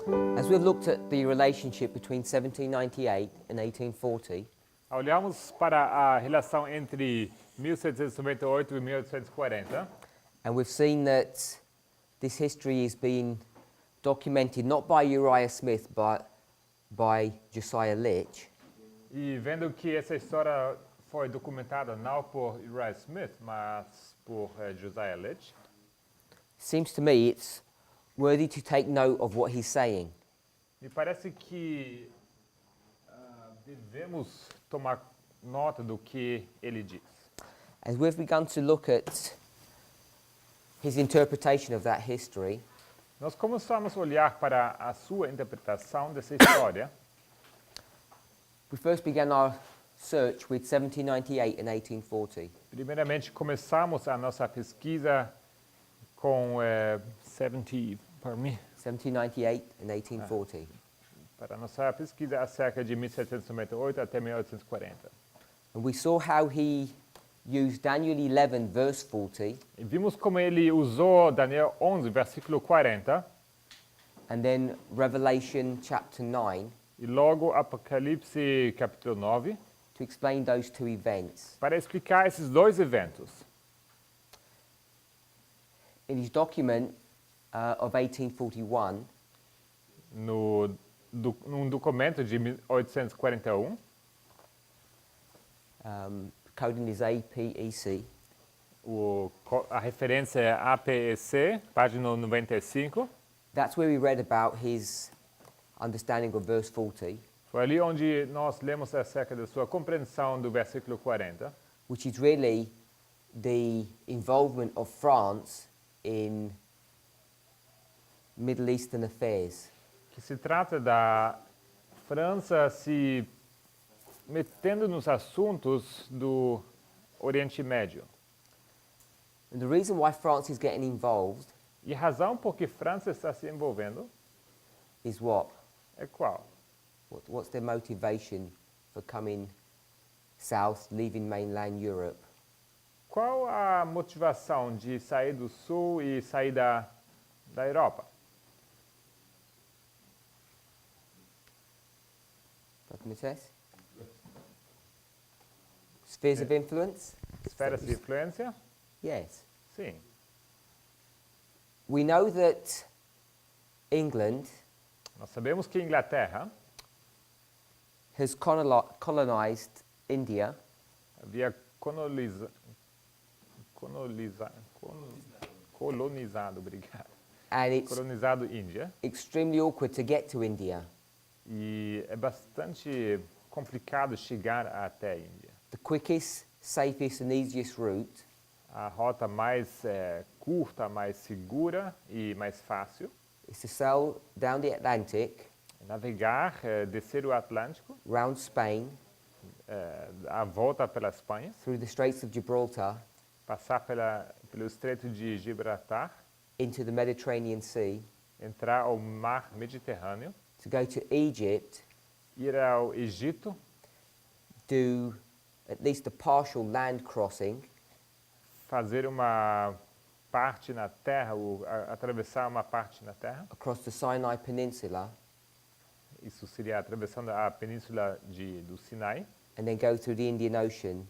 As we've looked at the relationship between 1798 and 1840, Olhamos para a relação entre 1798 e 1840 and we've seen that this history is being documented not by Uriah Smith but by Josiah Litch, e vendo que essa história foi documentada não por Uriah Smith, mas por Josiah Litch, seems to me it's worthy to take note of what he's saying. me parece que devemos tomar nota do que ele diz. As we've begun to look at his interpretation of that history, Nós começamos a olhar para a sua interpretação dessa história. we first began our search with 1798 and 1840. Primeiramente, começamos a nossa pesquisa com 1798 and 1840. para a nossa pesquisa acerca de 1798 até 1840. And we saw how he used Daniel 11, verse 40, E vimos como ele usou Daniel 11, versículo 40, and then Revelation chapter 9 e logo Apocalipse capítulo 9, to explain those two events. para explicar esses dois eventos. In his document of 1841, Num documento de 1841, coding is APEC, a referência é APEC, página 95. that's where we read about his understanding of verse 40, Foi ali onde nós lemos acerca da sua compreensão do versículo 40, which is really the involvement of France in Middle Eastern affairs. que se trata da França se metendo nos assuntos do Oriente Médio. And the reason why France is getting involved E a razão por que França está se envolvendo is what? é qual? What's their motivation for coming south, leaving mainland Europe? Qual a motivação de sair do Sul e sair da Europa? Dr. Matthias? Spheres of influence? Esferas de influência? Yes. Sim. We know that England Nós sabemos que a Inglaterra has colonized India havia colonizado, obrigado, and it's colonizado Índia. extremely awkward to get to India. E é bastante complicado chegar até a Índia. The quickest, safest and easiest route A rota mais curta, mais segura e mais fácil is to sail down the Atlantic, é navegar, descer o Atlântico, round Spain, a volta pela Espanha, through the Straits of Gibraltar, passar pelo Estreito de Gibraltar, into the Mediterranean Sea, entrar ao Mar Mediterrâneo, to go to Egypt, ir ao Egito, do at least a partial land crossing, fazer uma parte na terra, atravessar uma parte na terra. across the Sinai Peninsula, Isso seria atravessando a península do Sinai and then go through the Indian Ocean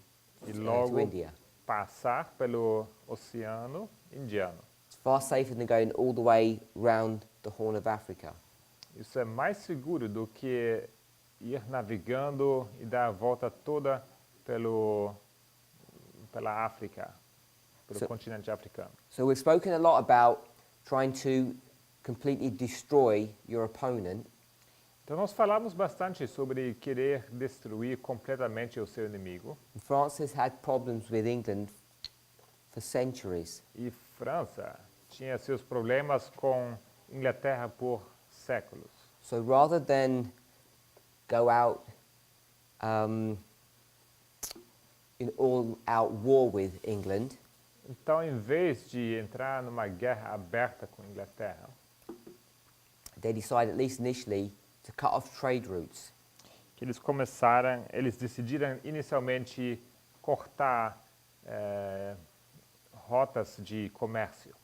e to logo India. passar pelo Oceano Indiano. It's far safer than going all the way round the Horn of Africa. Isso é mais seguro do que ir navegando e dar a volta toda pela África, pelo continente africano. So we've spoken a lot about trying to completely destroy your opponent, Então nós falamos bastante sobre querer destruir completamente o seu inimigo. and France has had problems with England for centuries. E França tinha seus problemas com Inglaterra por séculos. So rather than go out in all-out war with England, Então, em vez de entrar numa guerra aberta com a Inglaterra, they decided, at least initially, to cut off trade routes. que eles decidiram inicialmente cortar rotas de comércio.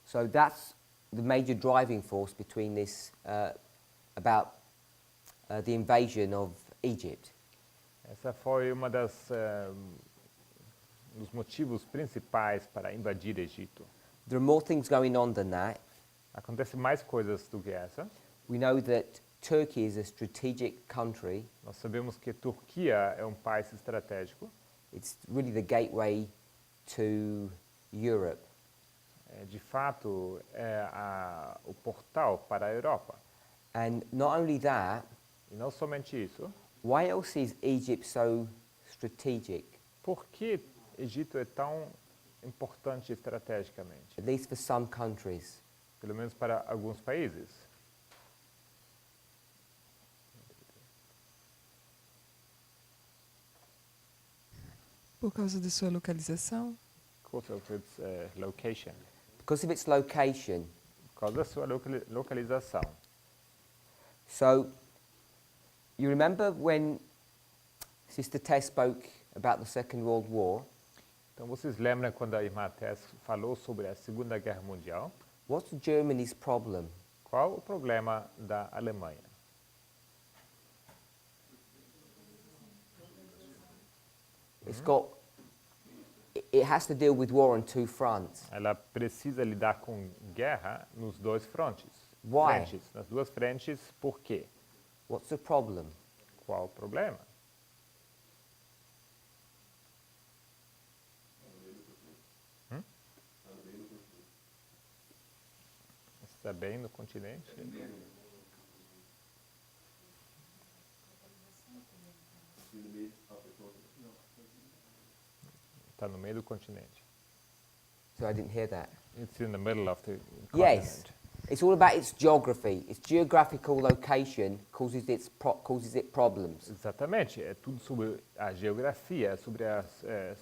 So that's the major driving force between this, about the invasion of Egypt. Essa foi uma dos motivos principais para invadir Egito. There are more things going on than that. Acontece mais coisas do que essa. We know that Turkey is a strategic country. Nós sabemos que Turquia é um país estratégico. It's really the gateway to Europe. De fato, é o portal para a Europa. And not only that, E não somente isso. why else is Egypt so strategic? Por que Egito é tão importante estrategicamente? At least for some countries. Pelo menos para alguns países. Por causa de sua localização? Because of its location. Because of its location. Por causa da sua localização. So, you remember when Sister Tess spoke about the Second World War? Então, vocês lembram quando a irmã Tess falou sobre a Segunda Guerra Mundial? What's Germany's problem? Qual o problema da Alemanha? It has to deal with war on two fronts. Ela precisa lidar com guerra nos dois frontes. Why? Nas duas frentes, por quê? What's the problem? Qual o problema? Está bem no continente? Está no meio do continente. So I didn't hear that. It's in the middle of the Yes. continent. It's all about its geography. Its geographical location causes it problems. Exatamente, é tudo sobre a geografia, sobre a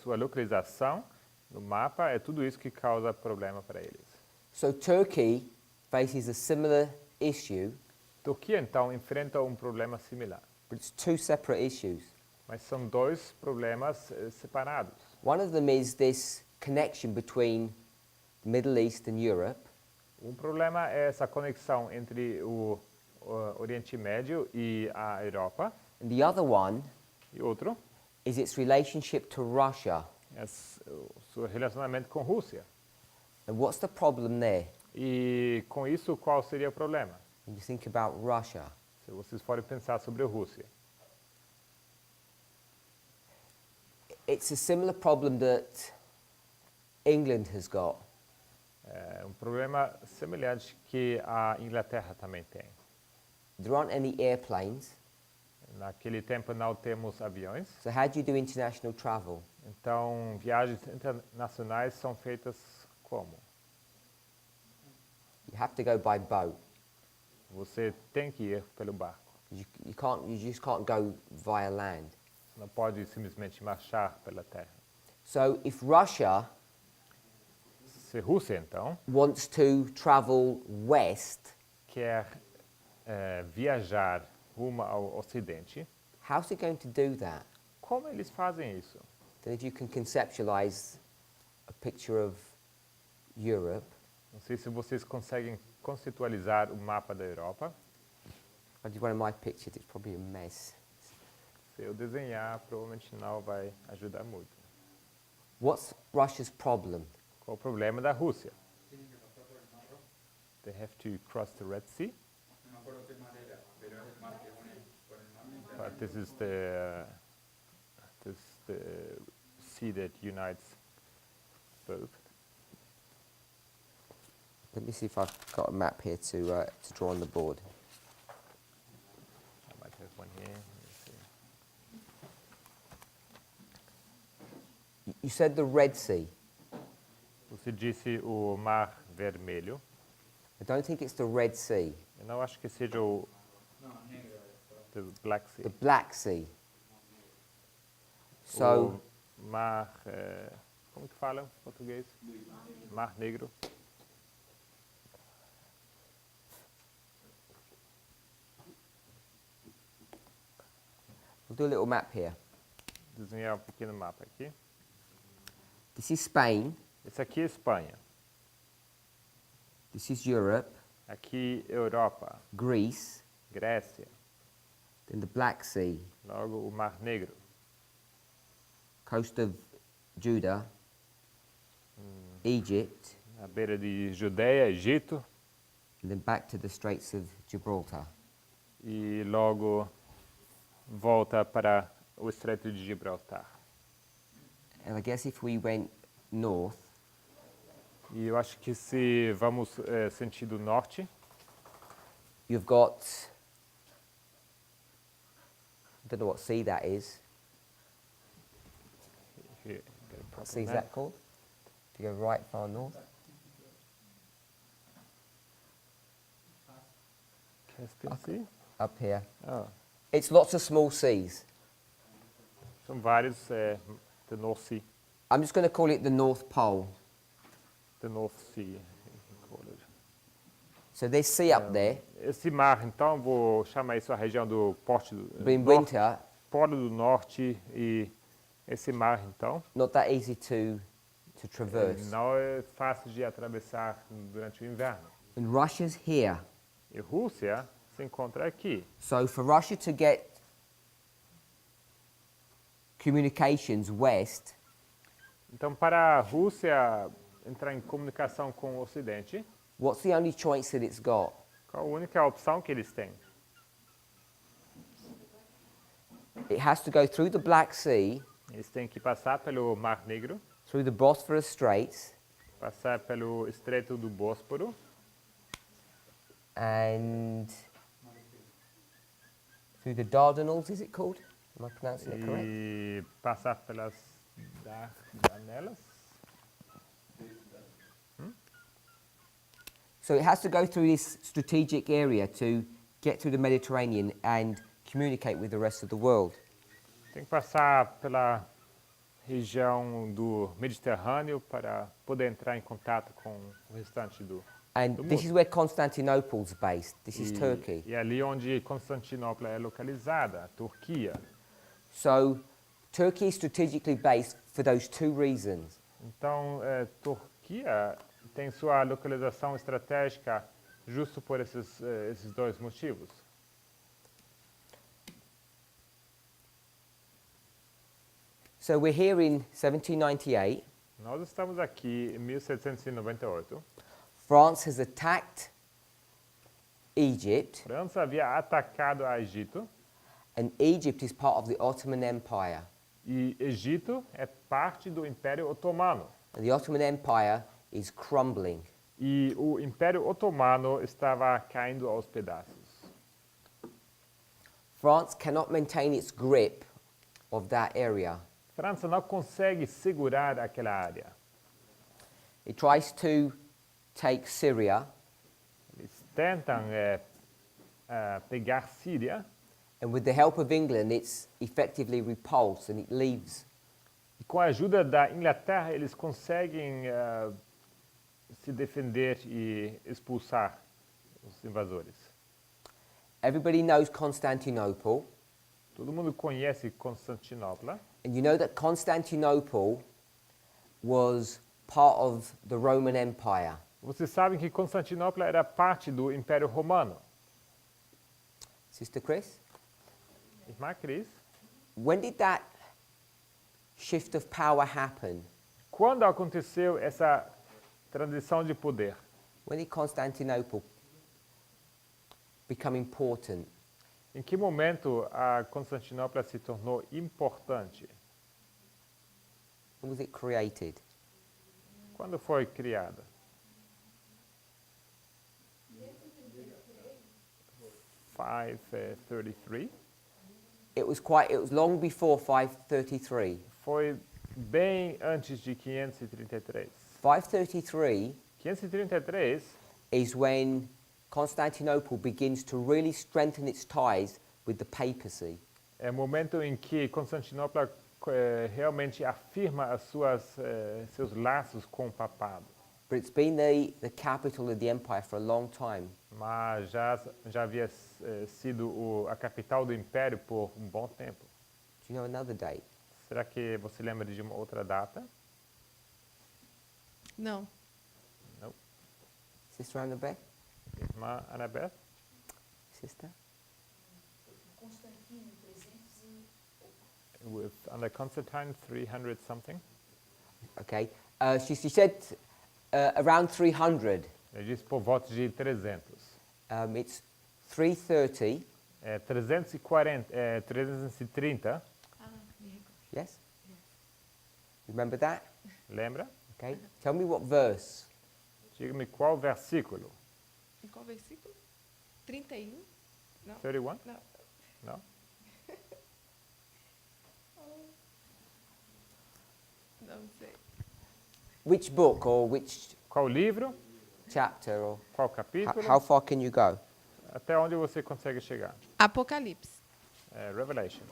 sua localização no mapa, é tudo isso que causa problema para eles. So Turkey faces a similar issue, Turquia, então, enfrenta um problema similar, but it's two separate issues. mas são dois problemas separados. One of them is this connection between the Middle East and Europe, Um problema é essa conexão entre o Oriente Médio e a Europa, and the other one e outro is its relationship to Russia. é o seu relacionamento com a Rússia. And what's the problem there? E com isso, qual seria o problema? When you think about Russia, Se vocês forem pensar sobre a Rússia. it's a similar problem that England has got. É um problema semelhante que a Inglaterra também tem. There aren't any airplanes, Naquele tempo não temos aviões, so how do you do international travel? então viagens internacionais são feitas como? You have to go by boat. Você tem que ir pelo barco. You just can't go via land. Você não pode simplesmente marchar pela terra. So if Russia Se a Rússia, então, wants to travel west, quer viajar rumo ao Ocidente, how's it going to do that? como eles fazem isso? Then if you can conceptualize a picture of Europe, Não sei se vocês conseguem conceitualizar o mapa da Europa. I did one of my pictures, it's probably a mess. Se eu desenhar, provavelmente não vai ajudar muito. What's Russia's problem? Qual o problema da Rússia? They have to cross the Red Sea. But this is the sea that unites both. Let me see if I've got a map here to draw on the board. I might have one here. Let me see. You said the Red Sea. Você disse o Mar Vermelho. I don't think it's the Red Sea. Eu não acho que seja o the Black Sea. The Black Sea. So, O Mar, como que fala em português? Mar Negro. we'll do a little map here. Desenhar um pequeno mapa aqui. This is Spain. Esse aqui é Espanha. This is Europe, Aqui, Europa, Greece, Grécia, then the Black Sea, logo o Mar Negro, coast of Judah, Egypt, na beira de Judeia, Egito, and then back to the Straits of Gibraltar. e logo volta para o Estreito de Gibraltar. And I guess if we went north, E eu acho que se vamos sentido norte, you've got, I don't know what sea that is. here, What sea is that called? If you go right far north. Caspian Sea? Up here. Ah, It's lots of small seas. são vários, the North Sea, I'm just going to call it the North Pole. the North Sea. you can call it. So there's sea up there, Esse mar, então, vou chamar isso a região do Porto do but in Norte, winter, Polo do Norte, e esse mar, então, not that easy to traverse. não é fácil de atravessar durante o inverno. And Russia's here. E Rússia se encontra aqui. So for Russia to get communications west, Então, para a Rússia entrar em comunicação com o Ocidente, what's the only choice that it's got? qual a única opção que eles têm? It has to go through the Black Sea, Eles têm que passar pelo Mar Negro, through the Bosphorus Straits, passar pelo Estreito do Bósforo and through the Dardanelles, is it called? Am I pronouncing it correct? e passar pelas Dardanelas. So it has to go through this strategic area to get through the Mediterranean and communicate with the rest of the world. Tem que passar pela região do Mediterrâneo para poder entrar em contato com o restante do And do this mundo. is where Constantinople's based. This is Turkey. E ali onde Constantinopla é localizada, a Turquia. So Turkey is strategically based for those two reasons. Então, Turquia tem sua localização estratégica justo por esses dois motivos. So we're here in 1798. Nós estamos aqui em 1798. France has attacked Egypt, França havia atacado a Egito and Egypt is part of the Ottoman Empire. e Egito é parte do Império Otomano. And the Ottoman Empire is crumbling. E o Império Otomano estava caindo aos pedaços. France cannot maintain its grip of that area. França não consegue segurar aquela área. It tries to take Syria, Eles tentam pegar Síria and with the help of England, it's effectively repulsed and it leaves. e com a ajuda da Inglaterra eles conseguem se defender e expulsar os invasores. Everybody knows Constantinople, Todo mundo conhece Constantinopla and you know that Constantinople was part of the Roman Empire. Vocês sabem que Constantinopla era parte do Império Romano. Sister Chris, Irmã Cris, when did that shift of power happen? quando aconteceu essa transição de poder? When did Constantinople become important? Em que momento a Constantinopla se tornou importante? When was it created? Quando foi criada? 533. It was long before 533. Foi bem antes de 533. 533 533 is when Constantinople begins to really strengthen its ties with the papacy. é o momento em que Constantinopla realmente afirma seus laços com o papado. But it's been the capital of the empire for a long time. Mas já havia sido a capital do império por um bom tempo. Do you know another date? Será que você lembra de uma outra data? Não. Não. Sister Annabeth? Irmã Annabeth? Sister? With under Constantine, 300 something. Okay. She said around 300. Ele disse por volta de 300. It's 330. 330, Yes? Remember that? lembra? Okay. Tell me what verse. Diga-me qual versículo? Em qual versículo? 31? Não. 31? Não. Não? Não sei. Which book or which Qual livro? chapter or Qual capítulo? how far can you go? Até onde você consegue chegar? Apocalipse. Revelation.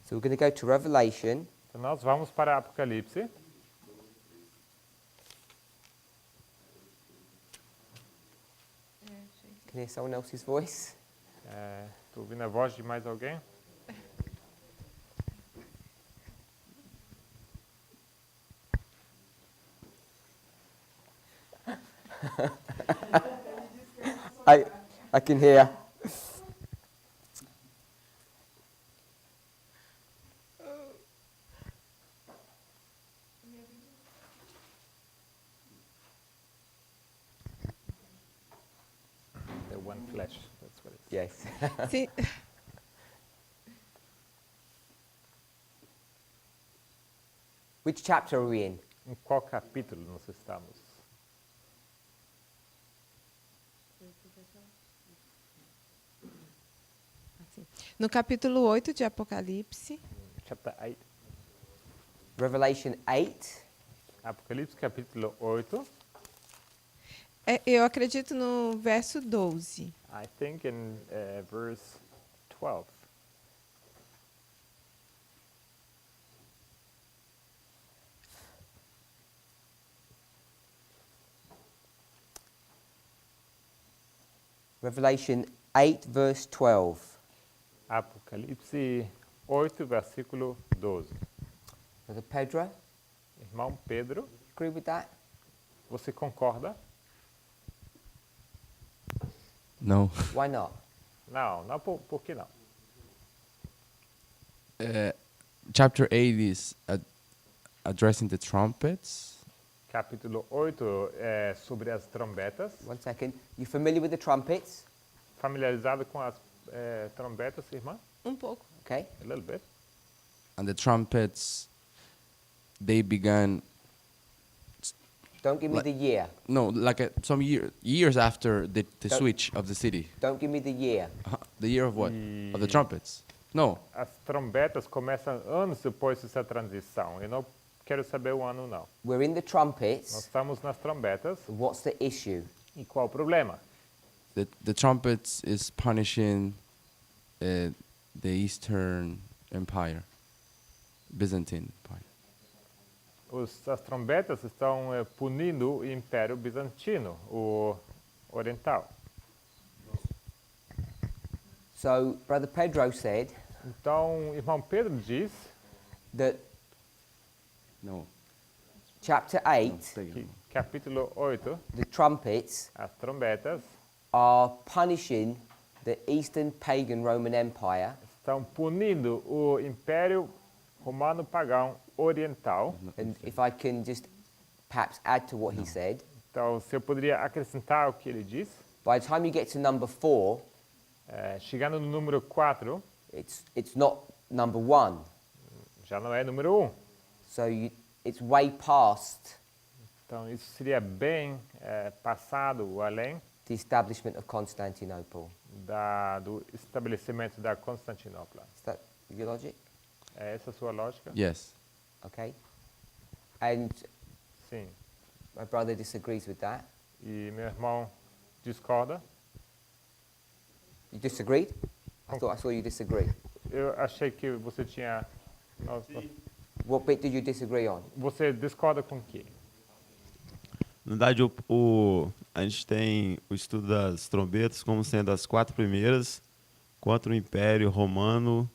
So we're going to go to Revelation. Então nós vamos para Apocalipse. Can you hear someone else's voice? Estou ouvindo a voz de mais alguém? I can hear. The one flesh. That's what it is. Yes. Sim. Which chapter are we in? Em qual capítulo nós estamos? No capítulo 8 de Apocalipse, Chapter 8. Revelation 8. Apocalipse capítulo 8. eu acredito no verso 12. I think in verse 12. Revelation 8, verse 12. Apocalipse 8, versículo 12. Brother Pedro, Irmão Pedro, agree with that? você concorda? No. Why not? Não, por que não? Chapter 8 is addressing the trumpets. Capítulo 8 é sobre as trombetas. One second. You familiar with the trumpets? Familiarizado com as trombetas, irmã? Um pouco. Okay. A little bit. And the trumpets, they began, Don't give me Like- the year. no, like some years after the Don't- switch of the city. Don't give me the year. The year of what? Of the trumpets? No. As trombetas começam anos depois dessa transição. Eu não quero saber o ano, não. We're in the Nós trumpets. estamos nas trombetas. What's the issue? E qual o problema? The trumpets is punishing the Eastern Empire, Byzantine Empire. As trombetas estão punindo o Império Bizantino, o Oriental. So, Brother Pedro said Então, irmão Pedro diz that No. chapter 8, que capítulo 8, the trumpets, as trombetas are punishing the Eastern pagan Roman Empire estão punindo o Império Romano Pagão Oriental. and if I can just perhaps add to what he said, Então, se eu poderia acrescentar o que ele diz, by the time you get to number 4, chegando no número 4, it's not number 1. já não é número 1. So it's way past Então, isso seria bem passado além the establishment of Constantinople. do estabelecimento da Constantinopla. Is that your logic? É essa a sua lógica? Yes. Okay. And Sim. my brother disagrees with that. E meu irmão discorda. You disagreed? I saw you disagree. Eu achei que você tinha... What bit did you disagree on? Você discorda com o quê? Na verdade, a gente tem o estudo das trombetas como sendo as 4 primeiras contra o Império Romano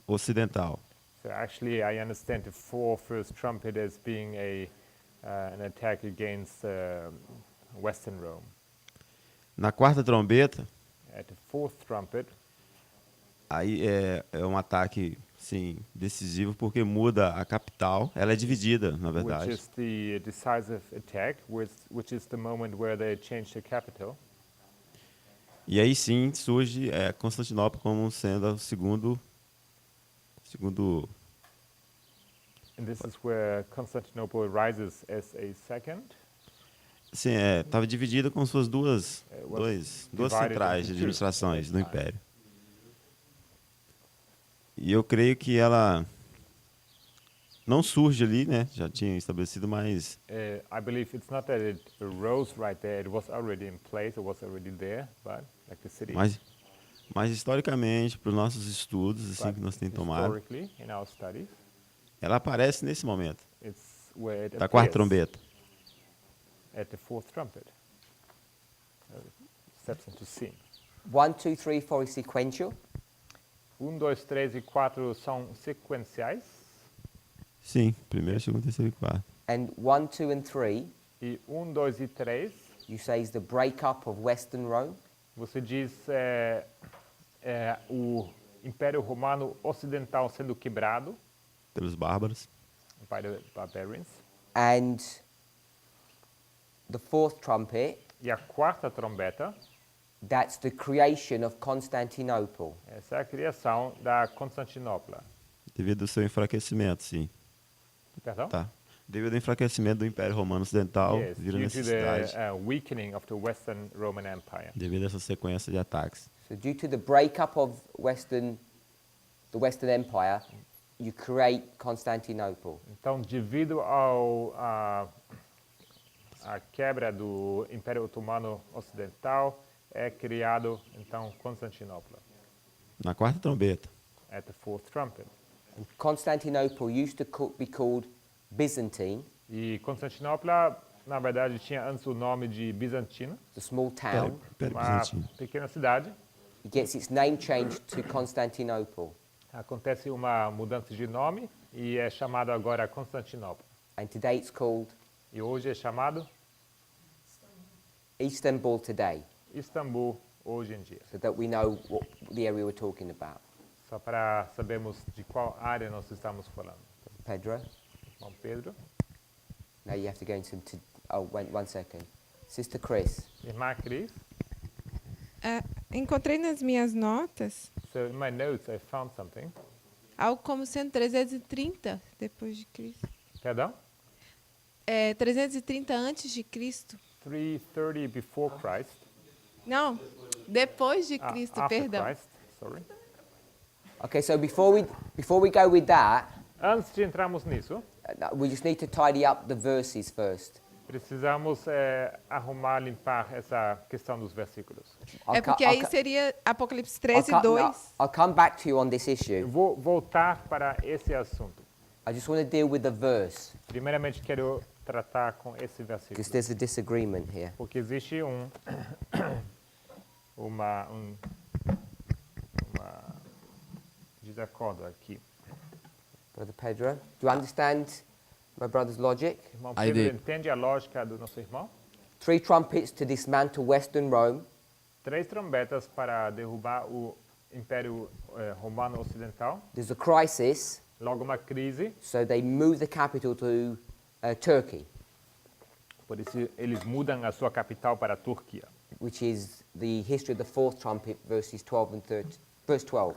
ocidental. So actually, I understand the first trumpet as being an attack against Western Rome. Na quarta trombeta, At the fourth trumpet, aí é um ataque, sim, decisivo, porque muda a capital. Ela é dividida, na which verdade. is the decisive attack, which is the moment where they change the capital. E aí sim surge Constantinopla como sendo o segundo. And this is where Constantinople rises as a second. Sim, estava dividida com suas duas divided centrais into de two administrações at do that time. Império. E eu creio que ela não surge ali, né? Já tinha estabelecido, mas I believe it's not that it arose right there; it was already in place, it was already there, but like the city. mas historicamente, para os nossos estudos assim But que nós temos tomado, historically, in our studies, ela aparece nesse momento it's where it da quarta appears trombeta. at the fourth trumpet. Steps into scene. 1, 2, 3, 4 is sequential. 2, 3 e 4 são sequenciais. Sim, primeiro, segundo, terceiro e quarto. And 1, 2, and 3, E 2 e 3, you say is the breakup of Western Rome. você diz o Império Romano Ocidental sendo quebrado Pelos bárbaros. by the barbarians. And the fourth trumpet, E a quarta trombeta, that's the creation of Constantinople. essa é a criação da Constantinopla. Devido ao seu enfraquecimento, sim. Perdão? Tá. Devido ao enfraquecimento do Império Romano Ocidental, Yes, vira due to necessidade. the weakening of the Western Roman Empire. Devido a essa sequência de ataques. So due to the breakup of the Western Empire, you create Constantinople. Então, devido à quebra do Império Otomano Ocidental, é criado então Constantinopla Na quarta trombeta, at the fourth trumpet. And Constantinople used to be called Byzantine, E Constantinopla, na verdade, tinha antes o nome de Bizantino, the small town. Império uma Bizantino. pequena cidade. It gets its name changed to Constantinople. Acontece uma mudança de nome e é chamado agora Constantinopla. And today it's called E hoje é chamado Istanbul today, Istambul, hoje em dia. so that we know what the area we're talking about. Só para sabermos de qual área nós estamos falando. Pedro, Irmão Pedro. now you have to go into one second. Sister Chris, Irmã Cris. Encontrei nas minhas notas So in my notes I found something. algo como sendo 330 depois de Cristo. Perdão? 330 antes de Cristo. 330 before Christ. Não, depois de Cristo, After perdão. Christ, sorry. okay, so before we go with that, Antes de entrarmos nisso, we just need to tidy up the verses first. precisamos arrumar, limpar essa questão dos versículos. É porque aí seria Apocalipse 13, 2. I'll come back to you on this Eu issue. vou voltar para esse assunto. I just want to deal with the verse Primeiramente, quero tratar com esse versículo. because there's a disagreement here. Porque existe uma desacordo aqui. Brother Pedro, do you understand my brother's logic? Irmão I Pedro, did. entende a lógica do nosso irmão? 3 trumpets to dismantle Western Rome, 3 trombetas para derrubar o Império Romano Ocidental. there's a crisis, Logo uma crise, so they move the capital to Turkey, por isso eles mudam a sua capital para a Turquia. which is the history of the fourth trumpet, verses 12 and 13. Verse 12.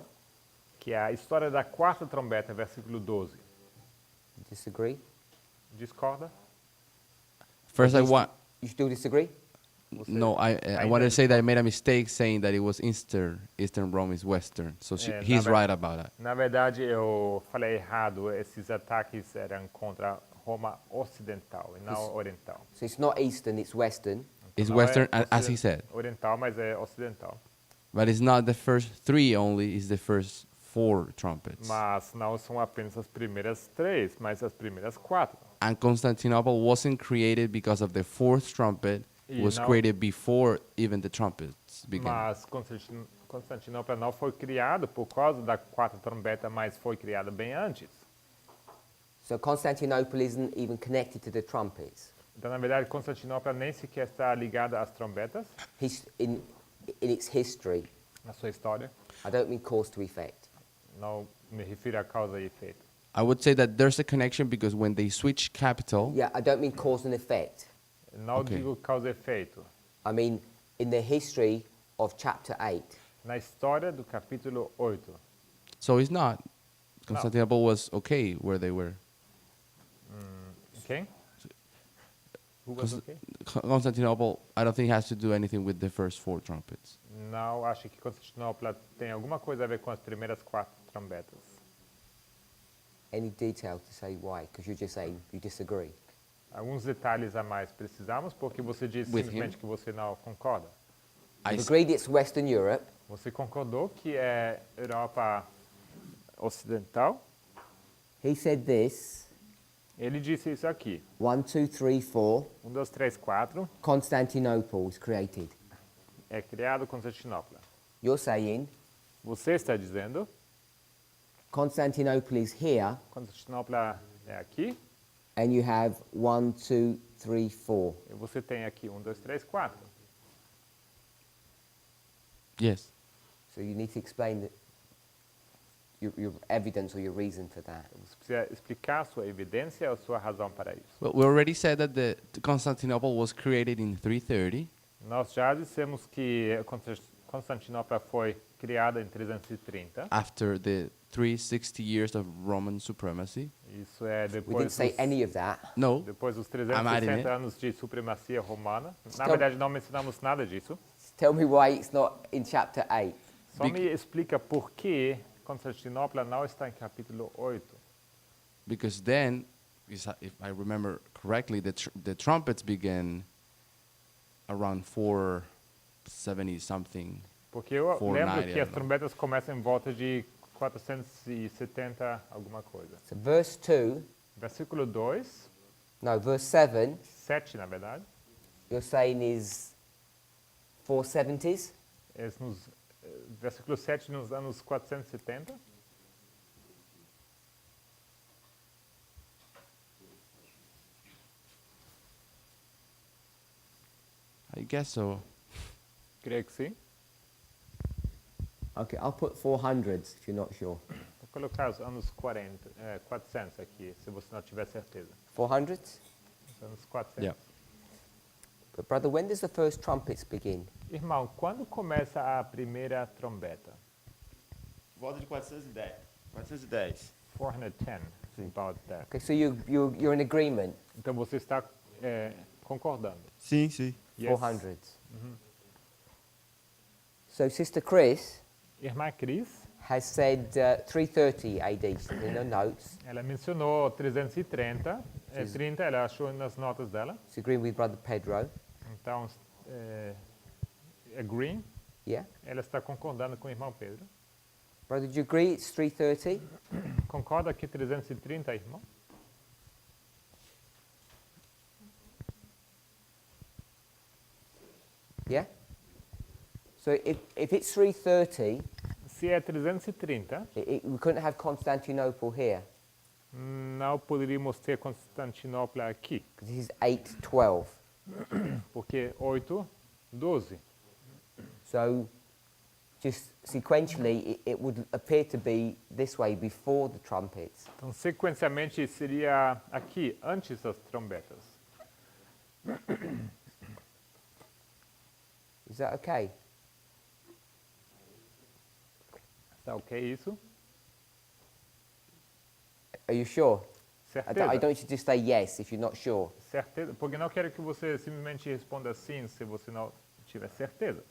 Que é a história da quarta trombeta, versículo 12. Disagree? Discorda? First, I want. You still disagree? No, I wanted to say that I made a mistake saying that it was Eastern. Eastern Rome is Western. So he's right about that. Na verdade, eu falei errado. Esses ataques eram contra Roma Ocidental e não Oriental. So it's not Eastern, it's Western. It's Não Western, é as he said. Oriental, mas é Ocidental. But it's not the first 3 only, it's the first 4 trumpets. Mas não são apenas as primeiras 3, mas as primeiras 4. And Constantinople wasn't created because of the 4th trumpet. It Y was now- created before even the trumpets began. Mas Constantinopla não foi criado por causa da quarta trombeta, mas foi criada bem antes. So Constantinople isn't even connected to the trumpets. Então, na verdade, Constantinopla nem sequer está ligada às trombetas, In its history, na sua história. I don't mean cause to effect. Não me refiro a causa e efeito. I would say that there's a connection because when they switch capital, Yeah, I don't mean cause and effect. Não Ok. digo causa e efeito. I mean in the history of chapter 8. Na história do capítulo 8. so it's not. Constantinople was okay where they were. Ok? Who was okay? Constantinople, I don't think has to do anything with the first 4 trumpets. Não acho que Constantinopla tem alguma coisa a ver com as primeiras 4 trombetas. Any detail to say why? Because you're just saying you disagree. Alguns detalhes a mais precisamos, porque você disse With simplesmente him? que você não concorda. I You've s- agreed it's Western Europe. Você concordou que é Europa Ocidental? He said this. Ele disse isso aqui. 1, 2, 3, 4. 1, 2, 3, 4. Constantinople was created. É criado Constantinopla. You're saying Você está dizendo Constantinople is here, Constantinopla é aqui, and you have 1, 2, 3, 4. e você tem aqui 1, 2, 3, 4. yes. So you need to explain your evidence or your reason for that. Você precisa explicar a sua evidência ou a sua razão para isso. Well, we already said that the Constantinople was created in 330, Nós já dissemos que Constantinopla foi criada em 330. after the 360 years of Roman supremacy. Isso é We didn't depois say dos, any of that. No, depois dos I'm adding 360 it. anos de supremacia romana. Na Então- verdade, não mencionamos nada disso. Tell me why it's not in chapter 8. Só me explica por que Constantinopla não está em capítulo 8. because then, if I remember correctly, the trumpets began around 470 something. Porque eu 490, lembro que I as don't know. trombetas começam em volta de 470 alguma coisa. So verse 2, Versículo 2, no, verse 7, 7 na verdade, you're saying is 470s? Versículo 7 nos anos 470. I guess so. Creio que sim. Okay, I'll put 400s if you're not sure. Vou colocar os anos 400 aqui, se você não tiver certeza. 400s? Os anos 400. Yeah. But brother, when does the first trumpets begin? Irmão, quando começa a primeira trombeta? Volta de 410. 410. 410, about that. Okay, so you're in agreement. Então você está concordando. Sim, sim. Yes. 400s. So Sister Chris Irmã Cris, has said 330 AD in her notes. ela mencionou 330, 30, ela achou nas notas dela. She's agreeing with Brother Pedro. Então, agreeing, Yeah? ela está concordando com o irmão Pedro. Brother, do you agree it's 330? Concorda que 330, irmão? Yeah? So if it's 330, Se é 330, we couldn't have Constantinople here, não poderíamos ter Constantinopla aqui, because this is 812. porque 8, 12. So just sequentially, it would appear to be this way before the trumpets. Então, sequencialmente, seria aqui, antes das trombetas. Is that okay? Tá ok isso? Are you sure? Certeza? I don't want you to just say yes if you're not sure. Certeza? Porque não quero que você simplesmente responda sim se você não tiver certeza.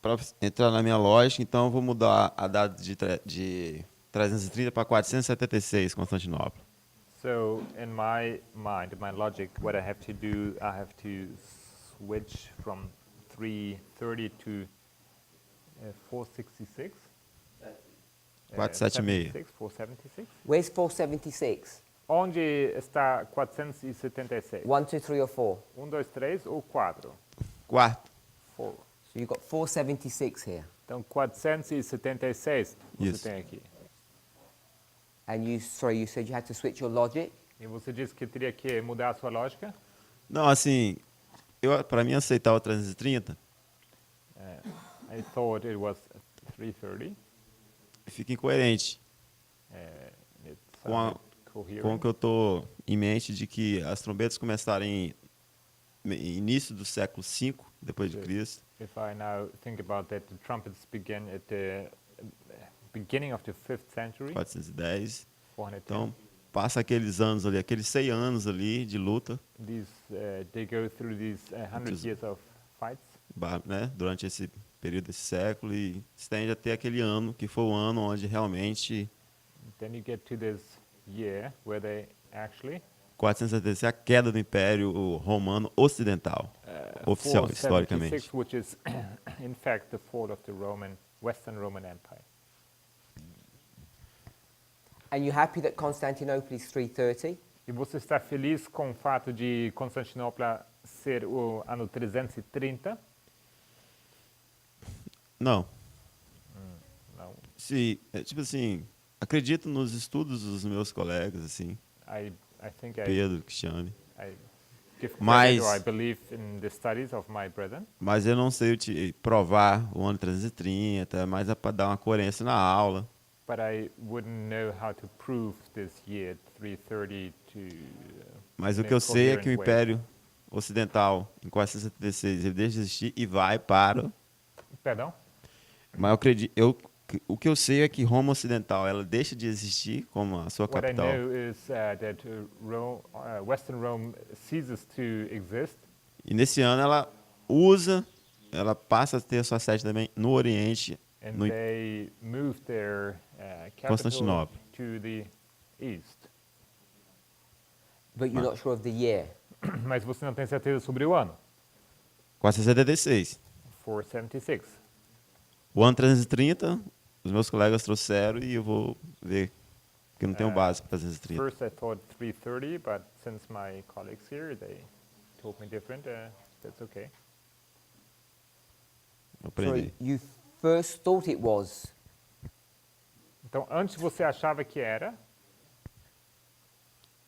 Para entrar na minha lógica, então eu vou mudar a data de 330 para 476, Constantinopla. So, in my mind, my logic, what I have to do, I have to switch from 330 to 466. 476. 476. Where's 476? Onde está 476? 1, 2, 3, or 4? 1, 2, 3 ou 4? Quarto. 4. So you've got 476 here. Então, 476 você Isso. tem aqui. And you said you had to switch your logic? E você disse que teria que mudar a sua lógica? Não, assim, para mim aceitar o 330, I thought it was 330. fica incoerente It com, a, sounded coherent. com o que eu estou em mente de que as trombetas começaram em início do século V depois de Cristo. If I now think about that, the trumpets began at the beginning of the 5th century, 410. 410. Então, passa aqueles anos ali, aqueles 100 anos ali de luta, They go through these 100 years of fights. né, durante esse período desse século e se tende a ter aquele ano que foi o ano onde realmente Then you get to this year where they actually 476 é a queda do Império Romano Ocidental, oficial, 476, historicamente. which is in fact the fall of the Western Roman Empire. And you're happy that Constantinople is 330? E você está feliz com o fato de Constantinopla ser o ano 330? Não. Não. Se, tipo assim, acredito nos estudos dos meus colegas, assim, I think Pedro, Cristiane, I give Mas- credit or I believe in the studies of my brethren. mas eu não sei provar o ano 330, mas é para dar uma coerência na aula. But I wouldn't know how to prove this year 330 to. Mas o in que a eu sei é que o coherent way. Império Ocidental, em 476, ele deixa de existir e vai para... Perdão? Mas o que eu sei é que Roma Ocidental, ela deixa de existir como a sua What I capital. know is that Western Rome ceases to exist, E nesse ano ela passa a ter a sua sede também no Oriente, and no they moved their capital Constantinople. to the east. But you're not sure of the year. Mas você não tem certeza sobre o ano? 476. 476. O ano 330, os meus colegas trouxeram e eu vou ver, porque não tenho base para 330. First I thought 330, but since my colleagues here, they told me different, that's okay. Eu So aprendi. you first thought it was. Então, antes você achava que era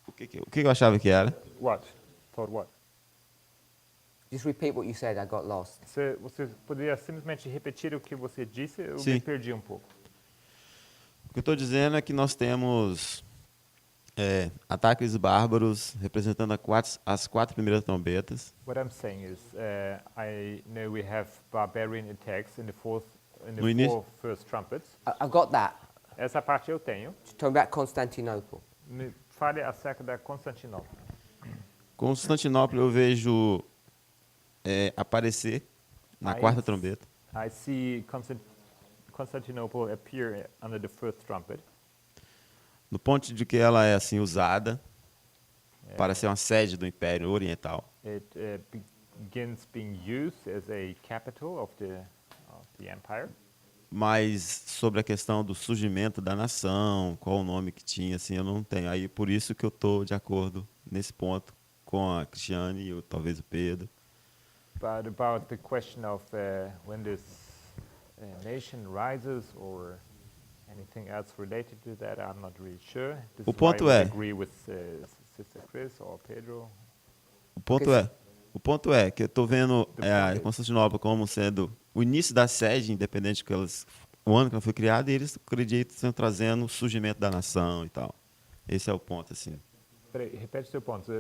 O que eu achava que era? what? Thought what? Just repeat what you said, I got lost. Você poderia simplesmente repetir o que você disse? Eu Sim. me perdi um pouco. O que eu estou dizendo é que nós temos ataques bárbaros representando as quatro primeiras trombetas. What I'm saying is, I know we have barbarian attacks in the No início- four first trumpets. I've got that. Essa parte eu tenho. Talking about Constantinople. Me fale acerca da Constantinopla. Constantinopla eu vejo aparecer na Aí- quarta trombeta. I see Constantinople appear under the first trumpet. No ponto de que ela é assim usada para ser uma sede do Império Oriental. It begins being used as a capital of the empire. Mas sobre a questão do surgimento da nação, qual o nome que tinha, assim, eu não tenho. Aí por isso que eu estou de acordo nesse ponto com a Cristiane e talvez o Pedro. But about the question of when this nation rises or anything else related to that, I'm not really sure. This O is why ponto I would é- agree with Sister Chris or Pedro. O ponto é que eu estou vendo The a point is- Constantinopla como sendo o início da sede, independente que o ano que ela foi criada, e eles acreditam estão trazendo o surgimento da nação e tal. Esse é o ponto, assim. Peraí, repete seu ponto.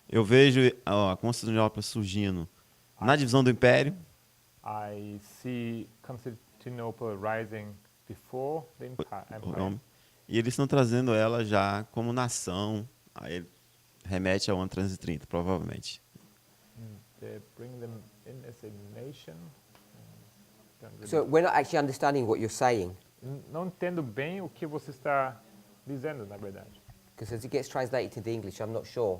Eu vejo a Constantinopla surgindo na divisão do Império, I see Constantinople rising before the empire. Roma, e eles estão trazendo ela já como nação. Aí ele remete ao ano 330, provavelmente. They bring them in as a nation. Don't really- So we're not actually understanding what you're saying, Não entendo bem o que você está dizendo, na verdade. because as it gets translated to English, I'm not sure.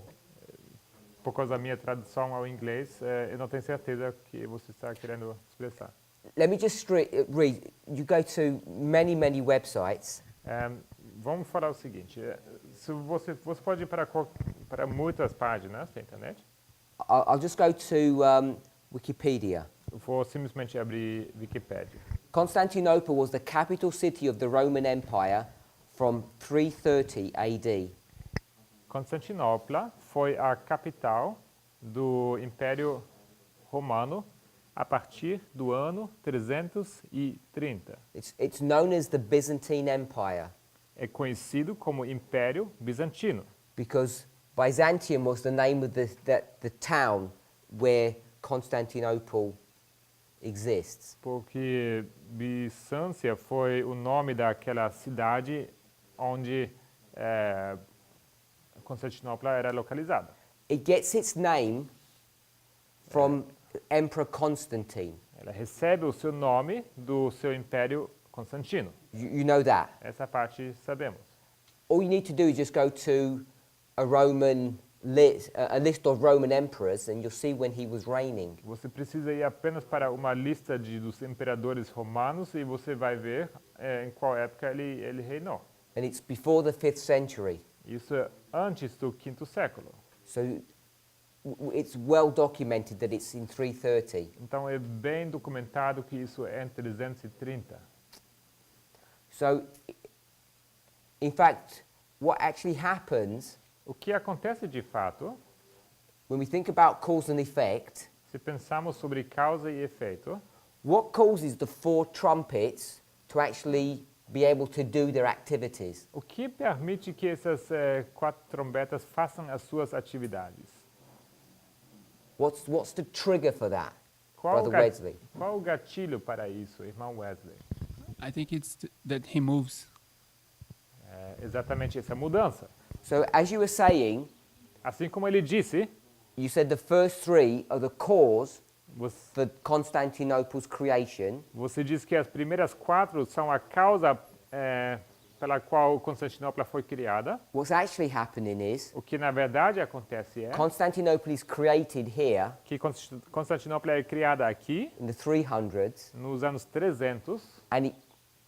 Por causa da minha tradução ao inglês, eu não tenho certeza o que você está querendo expressar. Let me just read. You go to many, many websites, Vamos falar o seguinte, se você pode ir para muitas páginas da internet. I'll just go to Wikipedia. Eu vou simplesmente abrir Wikipedia. Constantinople was the capital city of the Roman Empire from 330 AD. Constantinopla foi a capital do Império Romano a partir do ano 330. It's known as the Byzantine Empire É conhecido como Império Bizantino, because Byzantium was the name of the town where Constantinople exists. porque Bizância foi o nome daquela cidade onde Constantinopla era localizada. It gets its name from Emperor Constantine. Ela recebe o seu nome do seu Império Constantino. You know that. Essa parte sabemos. All you need to do is just go to a list of Roman emperors and you'll see when he was reigning. Você precisa ir apenas para uma lista dos imperadores romanos e você vai ver em qual época ele reinou. And it's before the 5th century. Isso é antes do 5º século. So it's well documented that it's in 330. Então é bem documentado que isso é em 330. So, in fact, what actually happens O que acontece de fato, when we think about cause and effect, se pensamos sobre causa e efeito, what causes the 4 trumpets to actually be able to do their activities? o que permite que essas 4 trombetas façam as suas atividades? What's the trigger for that, Qual Brother Wesley? qual o gatilho para isso, irmão Wesley? I think it's that he moves. É exatamente essa mudança. So, as you were saying, Assim como ele disse, you said the first 3 are the cause você, for Constantinople's creation, você diz que as primeiras 4 são a causa pela qual Constantinopla foi criada. what's actually happening is O que na verdade acontece é Constantinople is created here que Constantinopla é criada aqui, in the 300s, nos anos 300, and it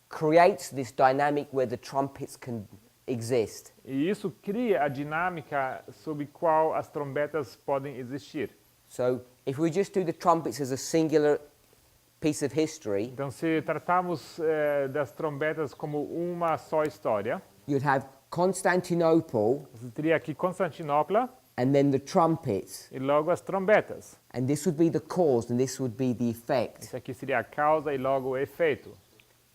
creates this dynamic where the trumpets can exist. e isso cria a dinâmica sob qual as trombetas podem existir. So, if we just do the trumpets as a singular piece of history, Então, se tratarmos das trombetas como uma só história, you'd have Constantinople você teria aqui Constantinopla and then the trumpets, e logo as trombetas. and this would be the cause and this would be the effect. Isso aqui seria a causa e logo o efeito.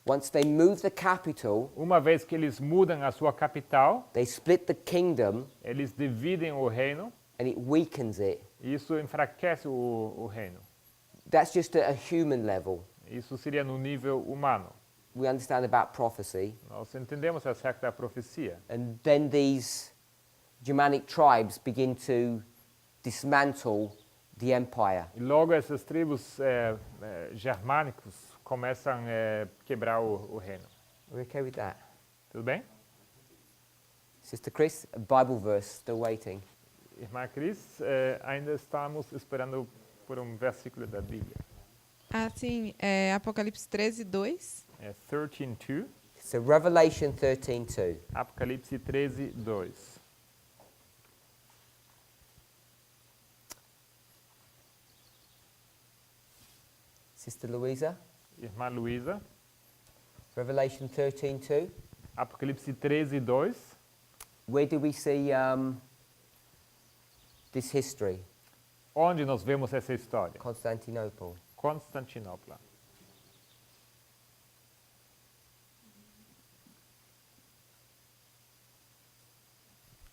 Once they move the capital, Uma vez que eles mudam a sua capital, they split the kingdom eles dividem o reino and it weakens it. e isso enfraquece o reino. That's just at a human level. Isso seria no nível humano. We understand about prophecy, Nós entendemos acerca da profecia. and then these Germanic tribes begin to dismantle the empire. E logo essas tribos germânicos começam a quebrar o reino. Are we okay with that? Tudo bem? Sister Chris, a Bible verse, still waiting. Irmã Cris, ainda estamos esperando por um versículo da Bíblia. Ah, sim, é Apocalipse 13, 2. É 13:2, So Revelation 13:2. Apocalipse 13:2. Sister Louisa, Irmã Luísa, Revelation 13:2. Apocalipse 13:2. Where do we see this history? Onde nós vemos essa história? Constantinople. Constantinopla.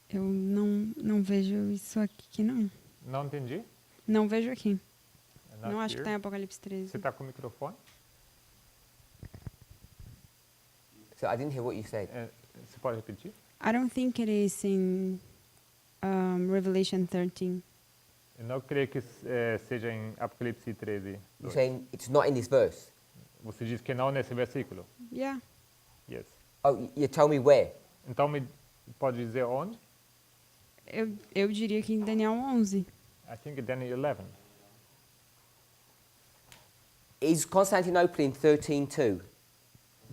Eu não vejo isso aqui, não. Não entendi? Não vejo aqui. Not Não acho que here. está em Apocalipse 13. Você está com o microfone? So I didn't hear what you said. Você pode repetir? I don't think it is in Revelation 13. Eu não creio que seja em Apocalipse 13. You're saying it's not in this verse. Você diz que não nesse versículo? Yeah. Yes. Oh, you tell me where. Então me pode dizer onde? Eu diria que em Daniel 11. I think Daniel 11. Is Constantinople in 13:2?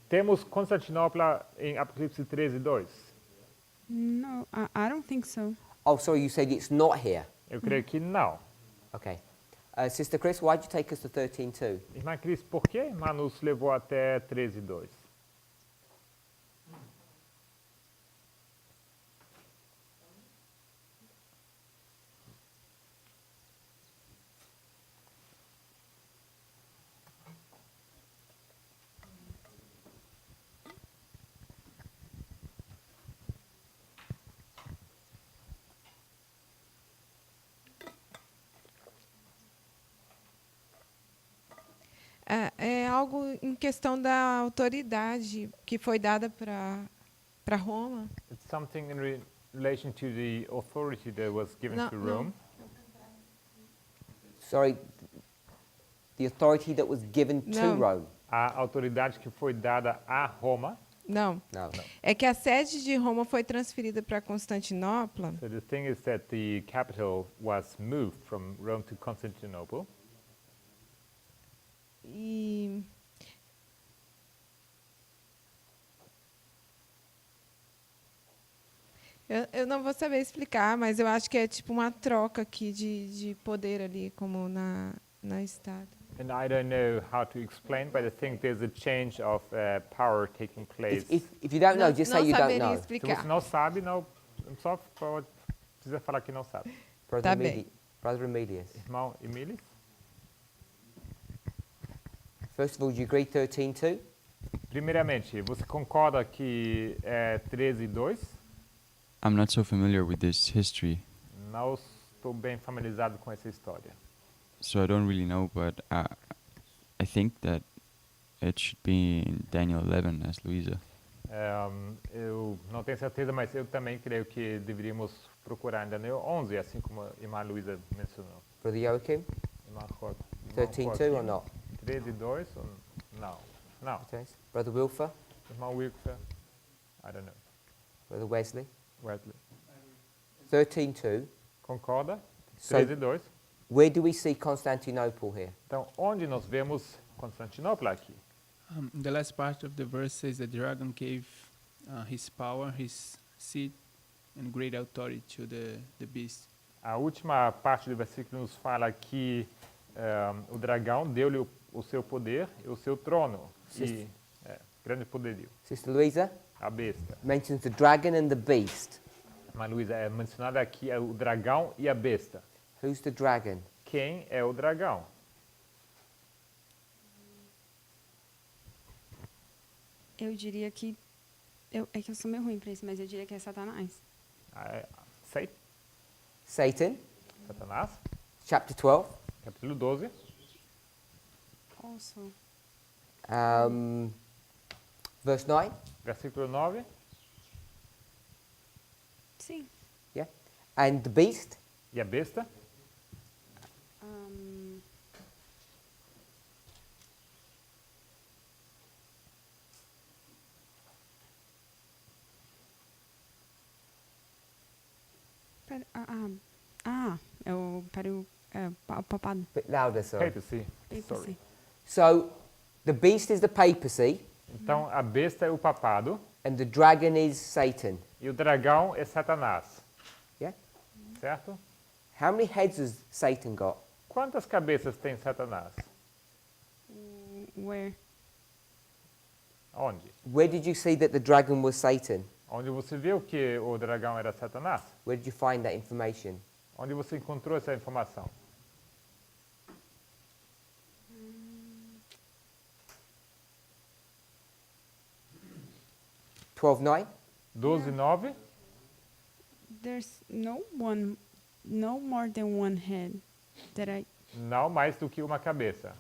Temos Constantinopla em Apocalipse 13:2. No, I don't think so. Oh, sorry, you said it's not here. Eu creio que não. Okay. Sister Chris, why'd you take us to 13:2? Irmã Cris, por que a irmã nos levou até 13:2? É algo em questão da autoridade que foi dada para Roma. It's something in relation to the authority that was given No, to no. Rome. Sorry, the authority that was given to No. Rome. A autoridade que foi dada a Roma. Não. No. É que a sede de Roma foi transferida para Constantinopla. So the thing is that the capital was moved from Rome to Constantinople. E eu não vou saber explicar, mas eu acho que é tipo uma troca aqui de poder ali, como na estátua. And I don't know how to explain, but I think there's a change of power taking place. If you don't know, just say não you don't saberia know. Se explicar. você não sabe, não, só precisa falar que não sabe. Brother, Tá bem. Brother Emilius. Irmão Emílio? First of all, do you agree 13:2? Primeiramente, você concorda que é 13:2? I'm not so familiar with this history, Não estou bem familiarizado com essa história. so I don't really know, but I think that it should be in Daniel 11, as Louisa. Eu não tenho certeza, mas eu também creio que deveríamos procurar em Daniel 11, assim como a irmã Luísa mencionou. Brother Joachim? Irmã Joaquim. 13:2 or not? 13:2 ou não? Não. Okay. Brother Wilfer? Irmão Wilfer? I don't know. Brother Wesley? Wesley. 13:2. Concorda? So- 13:2. Where do we see Constantinople here? Então, onde nós vemos Constantinopla aqui? The last part of the verse says the dragon gave his power, his seat, and great authority to the beast. A última parte do versículo nos fala que o dragão deu-lhe o seu poder e o seu trono. E grande poderio. Sister Louisa A besta. mentions the dragon and the beast. Mas, Luísa, é mencionado aqui o dragão e a besta. Who's the dragon? Quem é o dragão? Eu diria que é que eu sou meio ruim para isso, mas eu diria que é Satanás. Satan, Satanás. chapter 12. Capítulo 12. Also, Verse 9. Versículo 9. sim. Yeah. And the beast, E a besta. É o papado. bit louder, sorry. Papacy. Sorry. So the beast is the papacy Então, a besta é o papado and the dragon is Satan. e o dragão é Satanás. Yeah. Certo? How many heads has Satan got? Quantas cabeças tem Satanás? Where? Onde? Where did you see that the dragon was Satan? Onde você viu que o dragão era Satanás? Where did you find that information? Onde você encontrou essa informação? Twelve nine. 12:9. There's no more than one head that I. Não mais do que uma cabeça.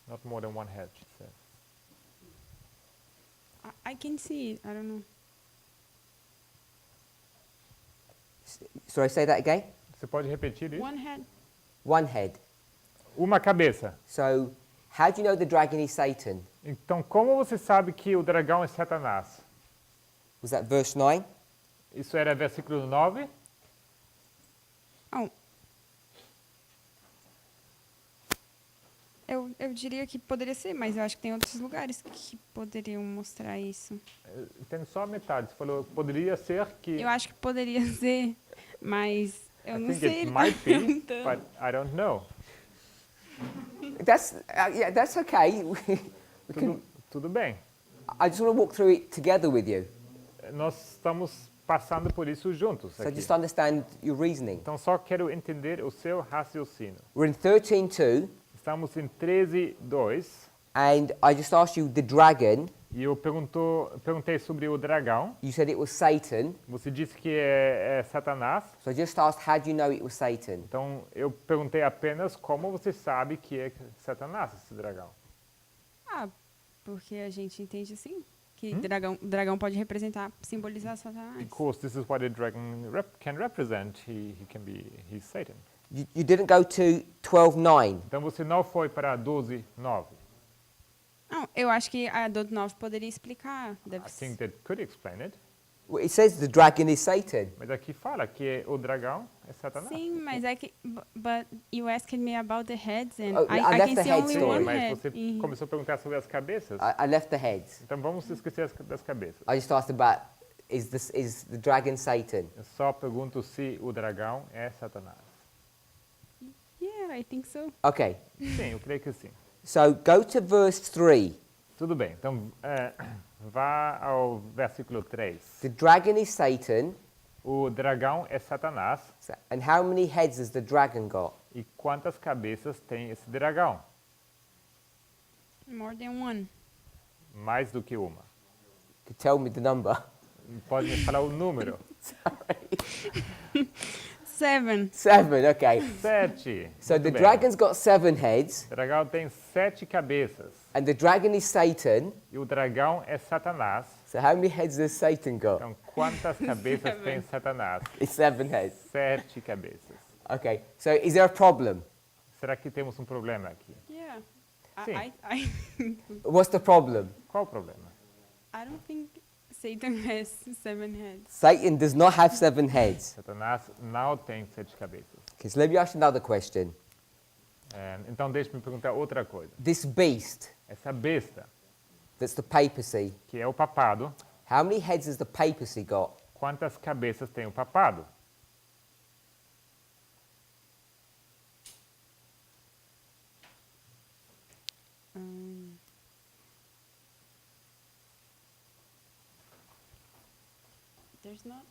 Not more than one head, she said. I can see it. I don't know. Sorry, say that again. Você pode repetir isso? One head. One head. Uma cabeça. So how do you know the dragon is Satan? Então, como você sabe que o dragão é Satanás? Was that verse 9? Isso era versículo 9. Eu diria que poderia ser, mas eu acho que tem outros lugares que poderiam mostrar isso. Entendo só a metade. Você falou, poderia ser que... Eu acho que poderia ser, mas eu I não think sei. it Ele might tá be, perguntando. but I don't know. Yeah, that's okay. We can, Tudo bem. I just want to walk through it together with you, Nós estamos passando por isso juntos so aqui. just understand your reasoning. Então só quero entender o seu raciocínio. We're in 13:2, Estamos em 13:2 and I just asked you the dragon. e eu perguntei sobre o dragão. You said it was Satan, Você disse que é Satanás. so I just asked, how do you know it was Satan? Então eu perguntei apenas como você sabe que é Satanás, esse dragão. Ah, porque a gente entende assim, que dragão pode representar, simbolizar Satanás. Because this is what a dragon can represent. He's Satan. You didn't go to 12:9. Então você não foi para 12:9. Não, eu acho que a do 9 poderia explicar. Deve I think that could explain it. Well, it says the dragon is Satan. Mas aqui fala que o dragão é Satanás. Sim, mas é que... But you asked me about the heads, and Oh, I I left can the see head only story. one Mas head. você começou a perguntar sobre as cabeças. I left the heads. Então vamos esquecer das cabeças. I just asked about, is the dragon Satan? Eu só pergunto se o dragão é Satanás. Yeah, I think so. Okay, Sim, eu creio que sim. so go to verse 3. Tudo bem, então vá ao versículo 3. The dragon is Satan, O dragão é Satanás. and how many heads has the dragon got? E quantas cabeças tem esse dragão? More than one. Mais do que uma. Could tell me the number. Pode me falar o número? 7. 7, okay. 7. So Muito the bem. dragon's got 7 heads, O dragão tem 7 cabeças. and the dragon is Satan. E o dragão é Satanás. So how many heads has Satan got? Então, quantas cabeças tem Satanás? It's 7 heads. 7 cabeças. Okay, so is there a problem? Será que temos um problema aqui? Yeah. Sim. I What's the problem? Qual o problema? don't think Satan has 7 heads. Satan does not have 7 heads. Satanás não tem 7 cabeças. Okay, so let me ask you another question. Então, deixe-me perguntar outra coisa. This beast, Essa besta, that's the papacy, que é o papado, how many heads has the papacy got? quantas cabeças tem o papado? There's not...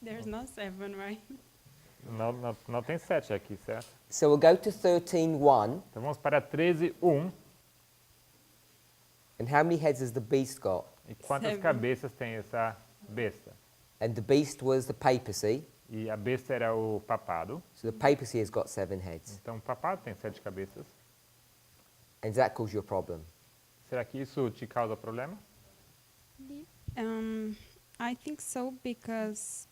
There's not 7, right? Não tem 7 aqui, certo? So we'll go to 13:1, Então, vamos para 13:1. and how many heads has the beast got? E quantas 7. cabeças tem essa besta? And the beast was the papacy, E a besta era o papado. so the papacy has got 7 heads. Então, o papado tem 7 cabeças. And does that cause you a problem? Será que isso te causa problema? I think so because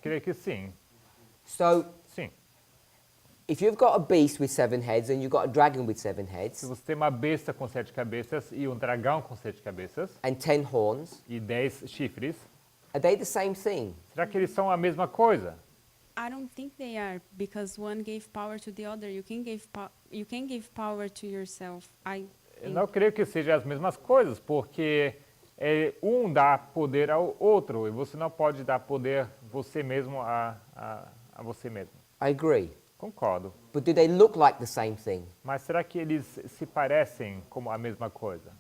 Creio que sim. So Sim. if you've got a beast with 7 heads and you've got a dragon with 7 Se heads você tem uma besta com 7 cabeças e um dragão com 7 cabeças and 10 horns, e 10 chifres, are they the same thing? será que eles são a mesma coisa? I don't think they are because one gave power to the other. You can give power to yourself. Eu não creio que sejam as mesmas coisas, porque um dá poder ao outro e você não pode dar poder você mesmo a você mesmo. I agree. Concordo. But do they look like the same thing? Mas será que eles se parecem como a mesma coisa?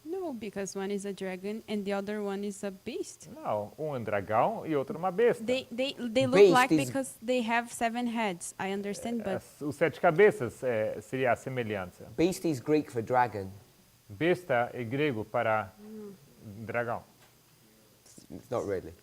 No, because one is a dragon and the other one is a beast. Não, um é um dragão e outro uma besta. They look Beast like is- because they have 7 heads. I understand, but Os 7 cabeças seria a semelhança. Beast is Greek for dragon. Besta é grego para dragão. It's not really.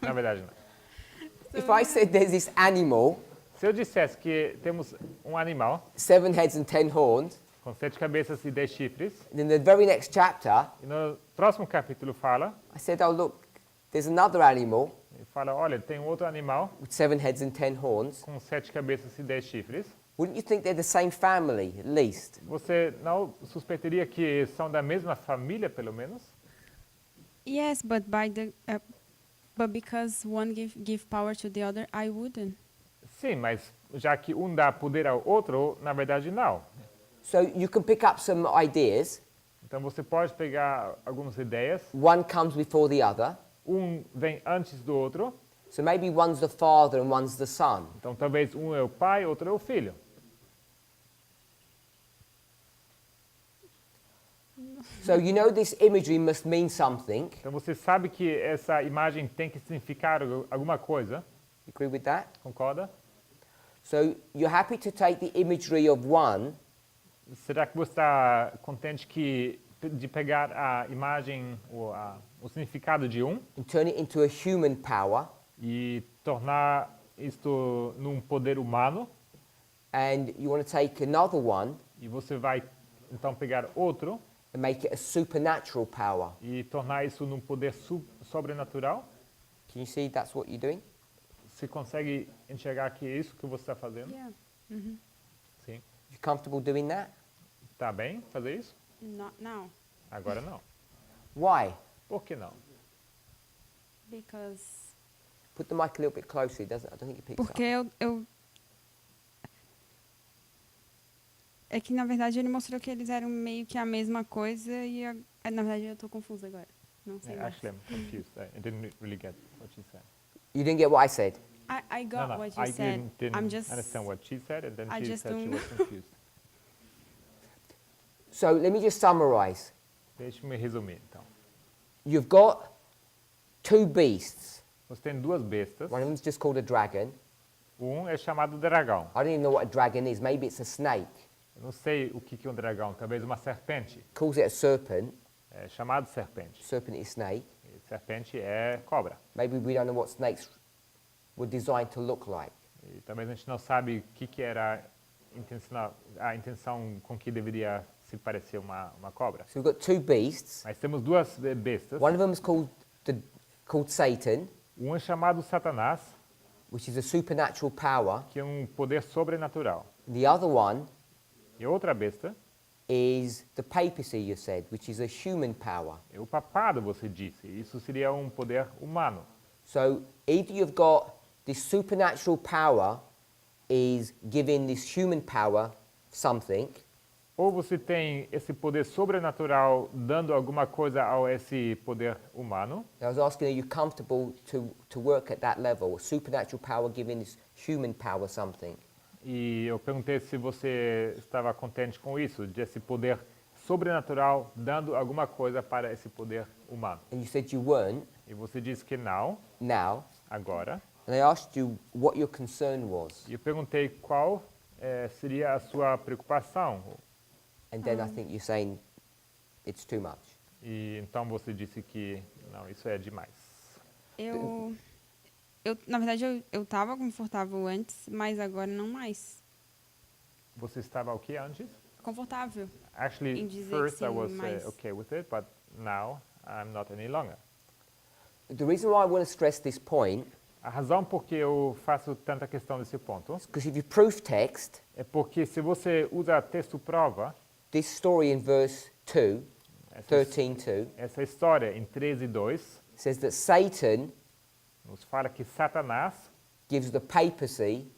Na verdade, não. If I said there's this animal, Se eu dissesse que temos um animal 7 heads and 10 horns, com 7 cabeças e 10 chifres, then the very next chapter, e no próximo capítulo I said, oh, look, there's another animal e fala, olha, tem um outro animal with 7 heads and 10 horns. com 7 cabeças e 10 chifres, Wouldn't you think they're the same family, at least? você não suspeitaria que são da mesma família, pelo menos? yes, but but because one give power to the other, I wouldn't. Sim, mas já que um dá poder ao outro, na verdade não. So you can pick up some ideas. Então você pode pegar algumas ideias, One comes before the other. vem antes do outro, So maybe one's the father and one's the son. então talvez um é o pai, outro é o filho. So you know this imagery must mean something. Então você sabe que essa imagem tem que significar alguma coisa, You agree with that? concorda? So you're happy to take the imagery of one Será que você está contente de pegar a imagem, o significado de and turn it into a human power, e tornar isto num poder humano? and you want to take another one E você vai então pegar outro and make it a supernatural power? e tornar isso num poder sobrenatural? Can you see that's what you're doing? Você consegue enxergar que é isso que você está fazendo? Yeah. Sim. You comfortable doing that? Tá bem fazer isso? Not now. Agora não. Why? Por que não? Because Put the mic a little bit closer. I don't think it picks Porque up. eu... É que, na verdade, ele mostrou que eles eram meio que a mesma coisa e, na verdade, eu tô confusa agora. Não sei mais. Actually, I'm confused. I didn't really get what she said. You didn't get what I said. I got no, what you I said. didn't I'm just... understand what she said, and then I she just said she don't- was confused. So let me just summarize. Deixe-me resumir, então. You've got two beasts. Você tem duas bestas. One of them's just called a dragon. É chamado dragão. I don't even know what a dragon is. Maybe it's a snake. Eu não sei o que é um dragão. Talvez uma serpente. Calls it a serpent. É chamado serpente. Serpent is snake. E serpente é cobra. Maybe we don't know what snakes were designed to look like. E talvez a gente não sabe o que era a intenção com que deveria se parecer uma cobra. So we've got two beasts. Mas temos duas bestas. One of them is called Satan, É chamado Satanás, which is a supernatural power. que é um poder sobrenatural. The other one E outra besta is the papacy, you said, which is a human power. é o papado, você disse. Isso seria um poder humano. So either you've got this supernatural power is giving this human power something, Ou você tem esse poder sobrenatural dando alguma coisa ao esse poder humano. I was asking, are you comfortable to work at that level? A supernatural power giving this human power something. E eu perguntei se você estava contente com isso, de esse poder sobrenatural dando alguma coisa para esse poder humano. And you said you weren't. E você disse que não, Now, agora. and I asked you what your concern was. E eu perguntei qual seria a sua preocupação. And then I think you're saying it's too much. E então você disse que não, isso é demais. Na verdade, eu estava confortável antes, mas agora não mais. Você estava o que antes? Confortável. Actually, Em dizer first que I sim, was mas- okay with it, but now I'm not any longer. The reason why I want to stress this point A razão por que eu faço tanta questão desse ponto is because if you proof text é porque se você usa texto prova, this story in verse 2, essa, 13:2, essa história em 13:2 says that Satan nos fala que Satanás gives the papacy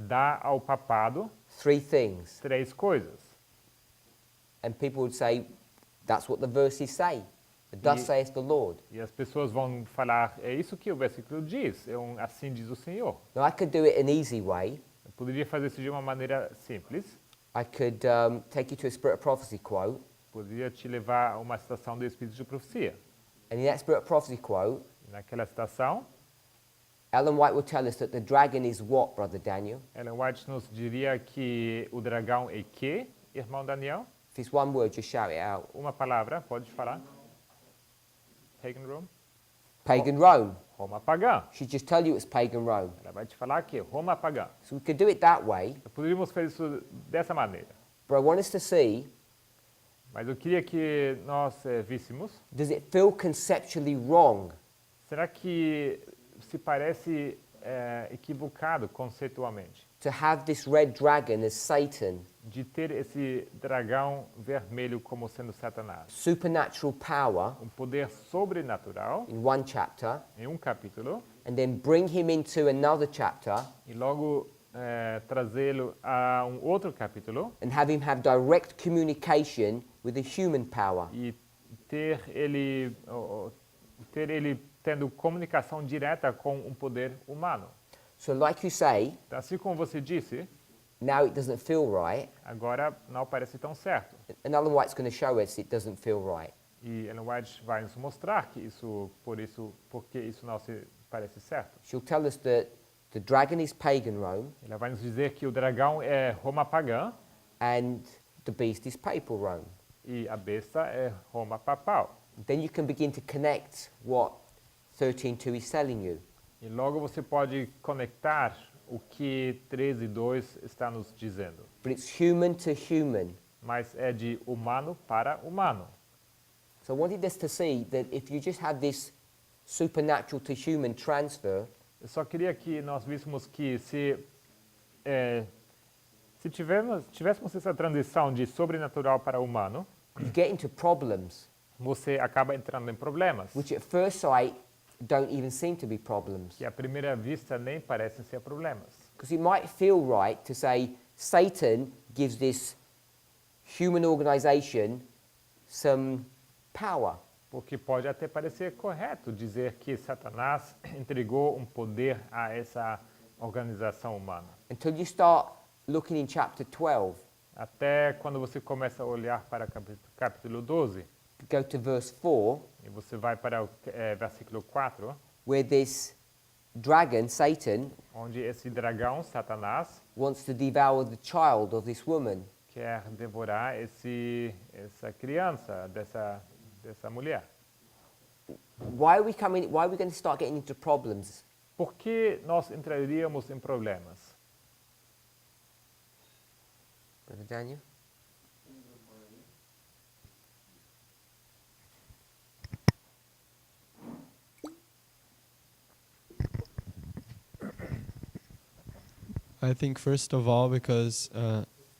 dá ao papado three things. três coisas. And people would say, that's what the verses say. Thus Ye- saith the Lord. E as pessoas vão falar, é isso que o versículo diz, assim diz o Senhor. Now, I could do it an easy way. Eu poderia fazer isso de uma maneira simples, I could take you to a Spirit of Prophecy quote. poderia te levar a uma citação do Espírito de Profecia. And in that Spirit of Prophecy quote, E naquela citação, Ellen White will tell us that the dragon is what, Brother Daniel? Ellen White nos diria que o dragão é que, irmão Daniel? If it's one word, just shout it out. Uma palavra, pode falar? Pagan Rome? Pagan Rome. Roma pagã. She'd just tell you it's pagan Rome. Ela vai te falar que Roma pagã. So we could do it that way. Poderíamos fazer isso dessa maneira. But I want us to see, Mas eu queria que nós víssemos, does it feel conceptually wrong será que se parece equivocado conceitualmente to have this red dragon as Satan, de ter esse dragão vermelho como sendo Satanás? supernatural power Poder sobrenatural in one chapter, em capítulo and then bring him into another chapter e logo trazê-lo a um outro capítulo and have him have direct communication with the human power. e ter ele tendo comunicação direta com um poder humano. So like you say, Assim como você disse, now it doesn't feel right, agora não parece tão certo. and Ellen White's going to show us it doesn't feel right. E Ellen White vai nos mostrar que porque isso não se parece certo. She'll tell us that the dragon is pagan Rome Ela vai nos dizer que o dragão é Roma pagã and the beast is papal Rome. e a besta é Roma papal. Then you can begin to connect what 13:2 is telling you. E logo você pode conectar o que 13:2 está nos dizendo. But it's human to human. Mas é de humano para humano. So I wanted us to see that if you just have this supernatural to human transfer, Eu só queria que nós víssemos que se tivéssemos essa transição de sobrenatural para humano, you get into problems, você acaba entrando em problemas, which at first sight don't even seem to be problems. que à primeira vista nem parecem ser problemas. Because it might feel right to say Satan gives this human organization some power. Porque pode até parecer correto dizer que Satanás entregou um poder a essa organização humana. Until you start looking in chapter 12, Até quando você começa a olhar para capítulo 12, go to verse 4, e você vai para o versículo 4, where this dragon, Satan, onde esse dragão, Satanás, wants to devour the child of this woman. quer devorar essa criança, dessa mulher. Why are we going to start getting into problems? Por que nós entraríamos em problemas? Brother Daniel? I think first of all because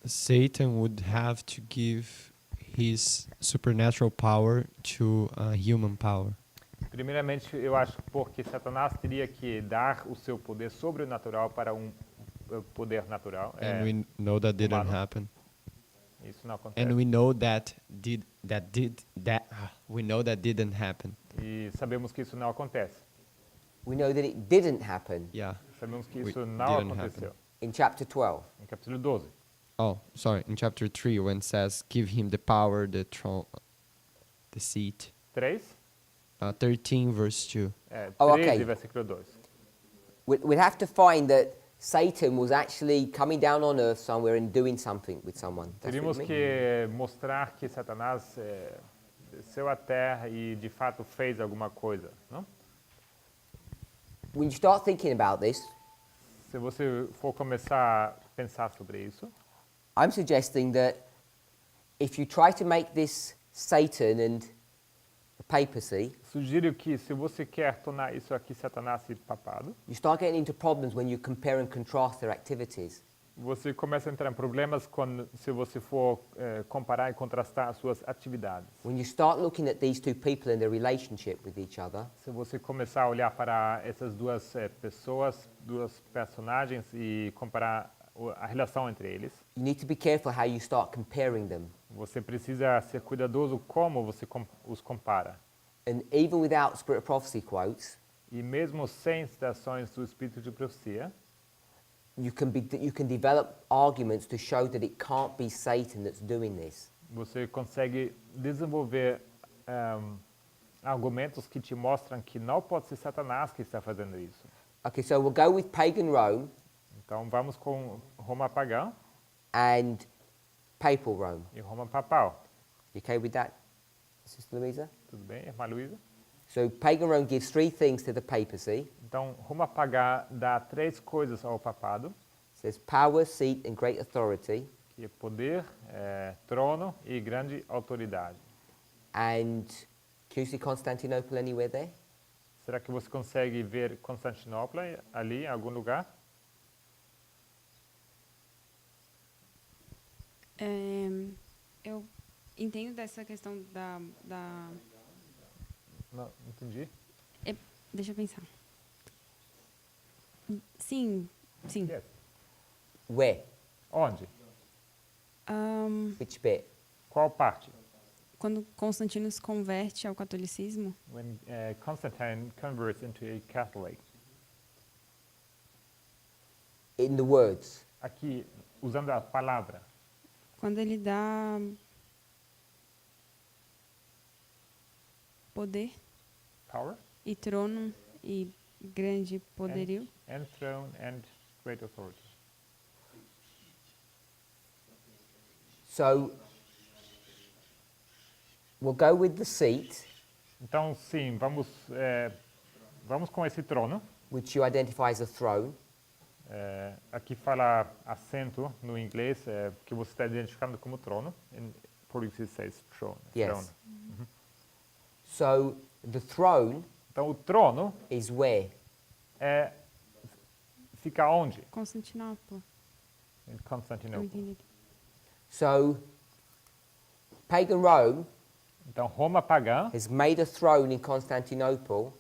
Satan would have to give his supernatural power to human power. Primeiramente, eu acho porque Satanás teria que dar o seu poder sobrenatural para um poder natural. And we know that didn't humano. happen. Isso não acontece. And we know that didn't happen. E sabemos que isso não acontece. We know that it didn't happen Yeah. Sabemos que We isso não didn't aconteceu. in chapter 12. Em capítulo 12. Oh, sorry. In chapter 3, when it says, "Give him the power, the throne, the seat." 3, 13, verse 2. 13, Oh, okay. versículo 2. We'd have to find that Satan was actually coming down on earth somewhere and doing something with someone. That's Teríamos what it means. que mostrar que Satanás desceu à terra e de fato fez alguma coisa, não? When you start thinking about this, Se você for começar a pensar sobre isso, I'm suggesting that if you try to make this Satan and the papacy, sugiro que se você quer tornar isso aqui Satanás e papado, you start getting into problems when you compare and contrast their activities. você começa a entrar em problemas se você for comparar e contrastar as suas atividades. When you start looking at these two people and their relationship with each other, Se você começar a olhar para essas duas pessoas, duas personagens e comparar a relação entre eles, you need to be careful how you start comparing them. você precisa ser cuidadoso como você os compara. And even without Spirit of Prophecy quotes, E mesmo sem citações do Espírito de Profecia, you can develop arguments to show that it can't be Satan that's doing this. você consegue desenvolver argumentos que te mostram que não pode ser Satanás que está fazendo isso. Okay, so we'll go with pagan Rome Então vamos com Roma pagã and papal Rome. e Roma papal. You okay with that, Sister Louisa? Tudo bem, irmã Luísa? So pagan Rome gives three things to the papacy. Então, Roma pagã dá 3 coisas ao papado, It says power, seat, and great authority. que é poder, trono e grande autoridade. And can you see Constantinople anywhere there? Será que você consegue ver Constantinopla ali em algum lugar? Eu entendo dessa questão da Não, entendi. deixa eu pensar. Sim. Yes. Where? Onde? Which bit? Qual parte? Quando Constantino se converte ao catolicismo, When Constantine converts into a Catholic. In the words. Aqui, usando a palavra. quando ele dá poder Power. e trono e grande poderio. And throne and great authority. So, we'll go with the seat, Então, sim, vamos com esse trono. which you identify as a throne. Aqui fala assento no inglês, que você está identificando como trono. Em português it says throne. Yes. Throne. So, the throne Então, o trono is where? fica onde? Constantinopla. Em Eu Constantinopla. entendi. So, pagan Rome Então, Roma pagã has made a throne in Constantinople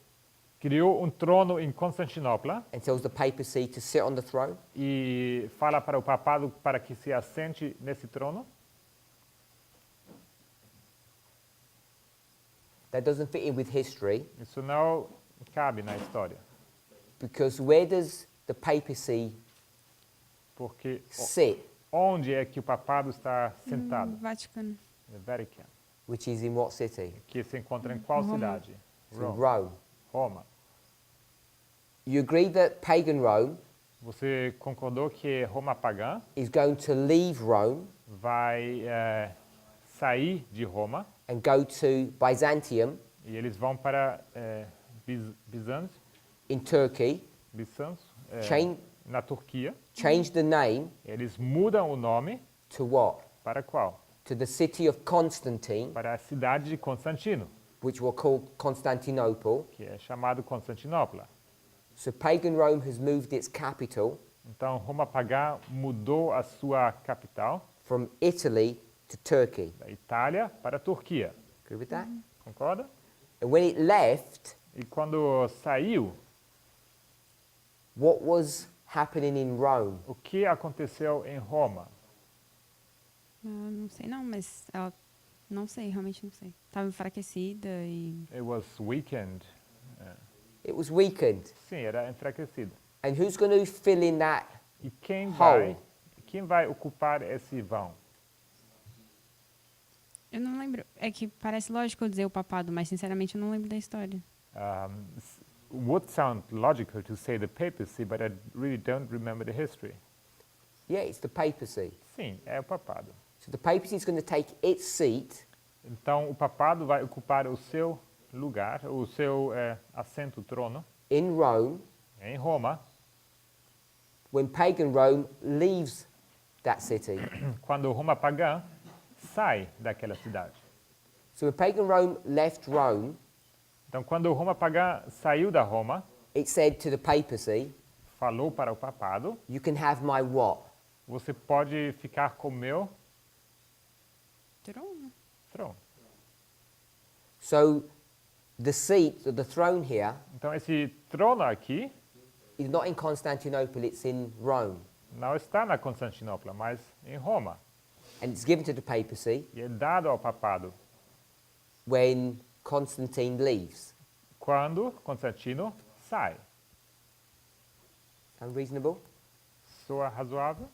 criou um trono em Constantinopla and tells the papacy to sit on the throne. e fala para o papado para que se assente nesse trono. That doesn't fit in with history Isso não cabe na história, because where does the papacy porque sit, onde é que o papado está sentado? Vaticano. No Vatican, which is in what city? que se encontra em qual Roma. cidade? It's in Rome. Roma. You agree that pagan Rome Você concordou que Roma pagã is going to leave Rome vai sair de Roma and go to Byzantium e eles vão para Bizâncio, in Turkey, Change, na Turquia. change the name Eles mudam o nome to what? para qual? To the city of Constantine, Para a cidade de Constantino, which we'll call Constantinople. que é chamado Constantinopla. So pagan Rome has moved its capital Então, Roma pagã mudou a sua capital from Italy to Turkey. da Itália para a Turquia. Agree with that? Concorda? And when it left, E quando saiu, what was happening in Rome? o que aconteceu em Roma? Não sei não, mas ela não sei, realmente não sei. Estava enfraquecida e It was weakened. It was weakened. Sim, era enfraquecido. And who's going to fill in that? E quem Hole. vai ocupar esse vão? eu não lembro. É que parece lógico eu dizer o papado, mas sinceramente eu não lembro da história. Would sound logical to say the papacy, but I really don't remember the history. Yeah, it's the papacy. Sim, é o papado. So the papacy is going to take its seat Então, o papado vai ocupar o seu lugar, o seu assento, trono, in Rome em Roma, when pagan Rome leaves that city. quando Roma pagã sai daquela cidade. So when pagan Rome left Rome, Então, quando Roma pagã saiu da Roma, it said to the papacy, falou para o papado, you can have my what? você pode ficar com o meu Trono. trono. So the seat, or the throne here, Então, esse trono aqui is not in Constantinople, it's in Rome. não está na Constantinopla, mas em Roma. And it's given to the papacy E é dado ao papado when Constantine leaves. quando Constantino sai. Sound reasonable? Soa razoável?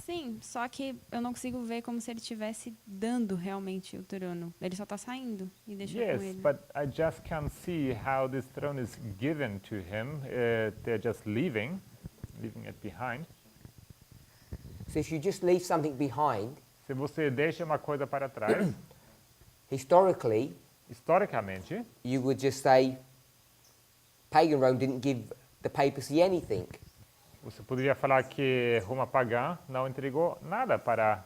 Sim, só que eu não consigo ver como se ele estivesse dando realmente o trono. Ele só está saindo e deixa com Yes, ele. but I just can't see how this throne is given to him. They're just leaving it behind. So if you just leave something behind, Se você deixa uma coisa para trás, historically, historicamente, you would just say, pagan Rome didn't give the papacy anything. você poderia falar que Roma pagã não entregou nada para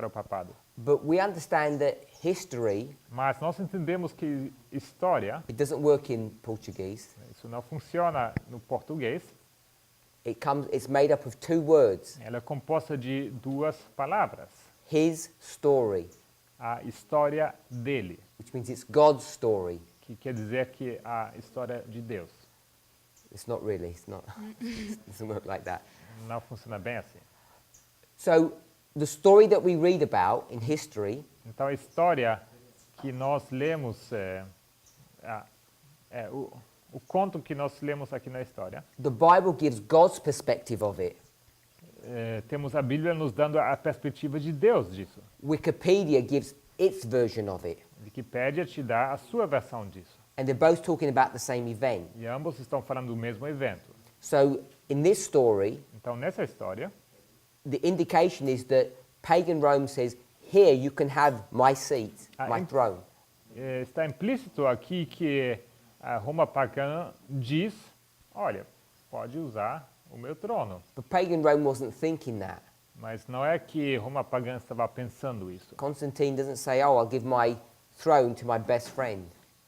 o papado. But we understand that history, Mas nós entendemos que história, it doesn't work in Portuguese. isso não funciona no português. It's made up of two words, Ela é composta de duas palavras. his story, A história dele, which means it's God's story. que quer dizer que a história de Deus. It's not really. It's not. It doesn't work like that. Não funciona bem assim. So the story that we read about in history Então a história que nós lemos, o conto que nós lemos aqui na história, the Bible gives God's perspective of it. temos a Bíblia nos dando a perspectiva de Deus disso. Wikipedia gives its version of it. Wikipédia te dá a sua versão disso. And they're both talking about the same event. E ambos estão falando do mesmo evento. So in this story, Então nessa história, the indication is that pagan Rome says, here you can have my seat, my throne. está implícito aqui que a Roma pagã diz, olha, pode usar o meu trono. But pagan Rome wasn't thinking that. Mas não é que Roma pagã estava pensando isso. Constantine doesn't say, oh, I'll give my throne to my best friend.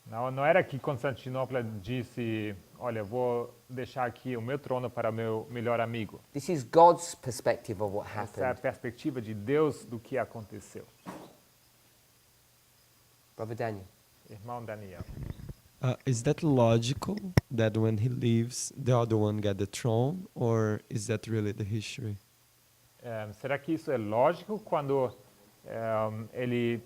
Não era que Constantinopla disse, olha, vou deixar aqui o meu trono para o meu melhor amigo. This is God's perspective of what Essa é a happened. perspectiva de Deus do que aconteceu. Brother Daniel. Irmão Daniel. Is that logical that when he leaves, the other one get the throne, or is that really the history? Será que isso é lógico quando ele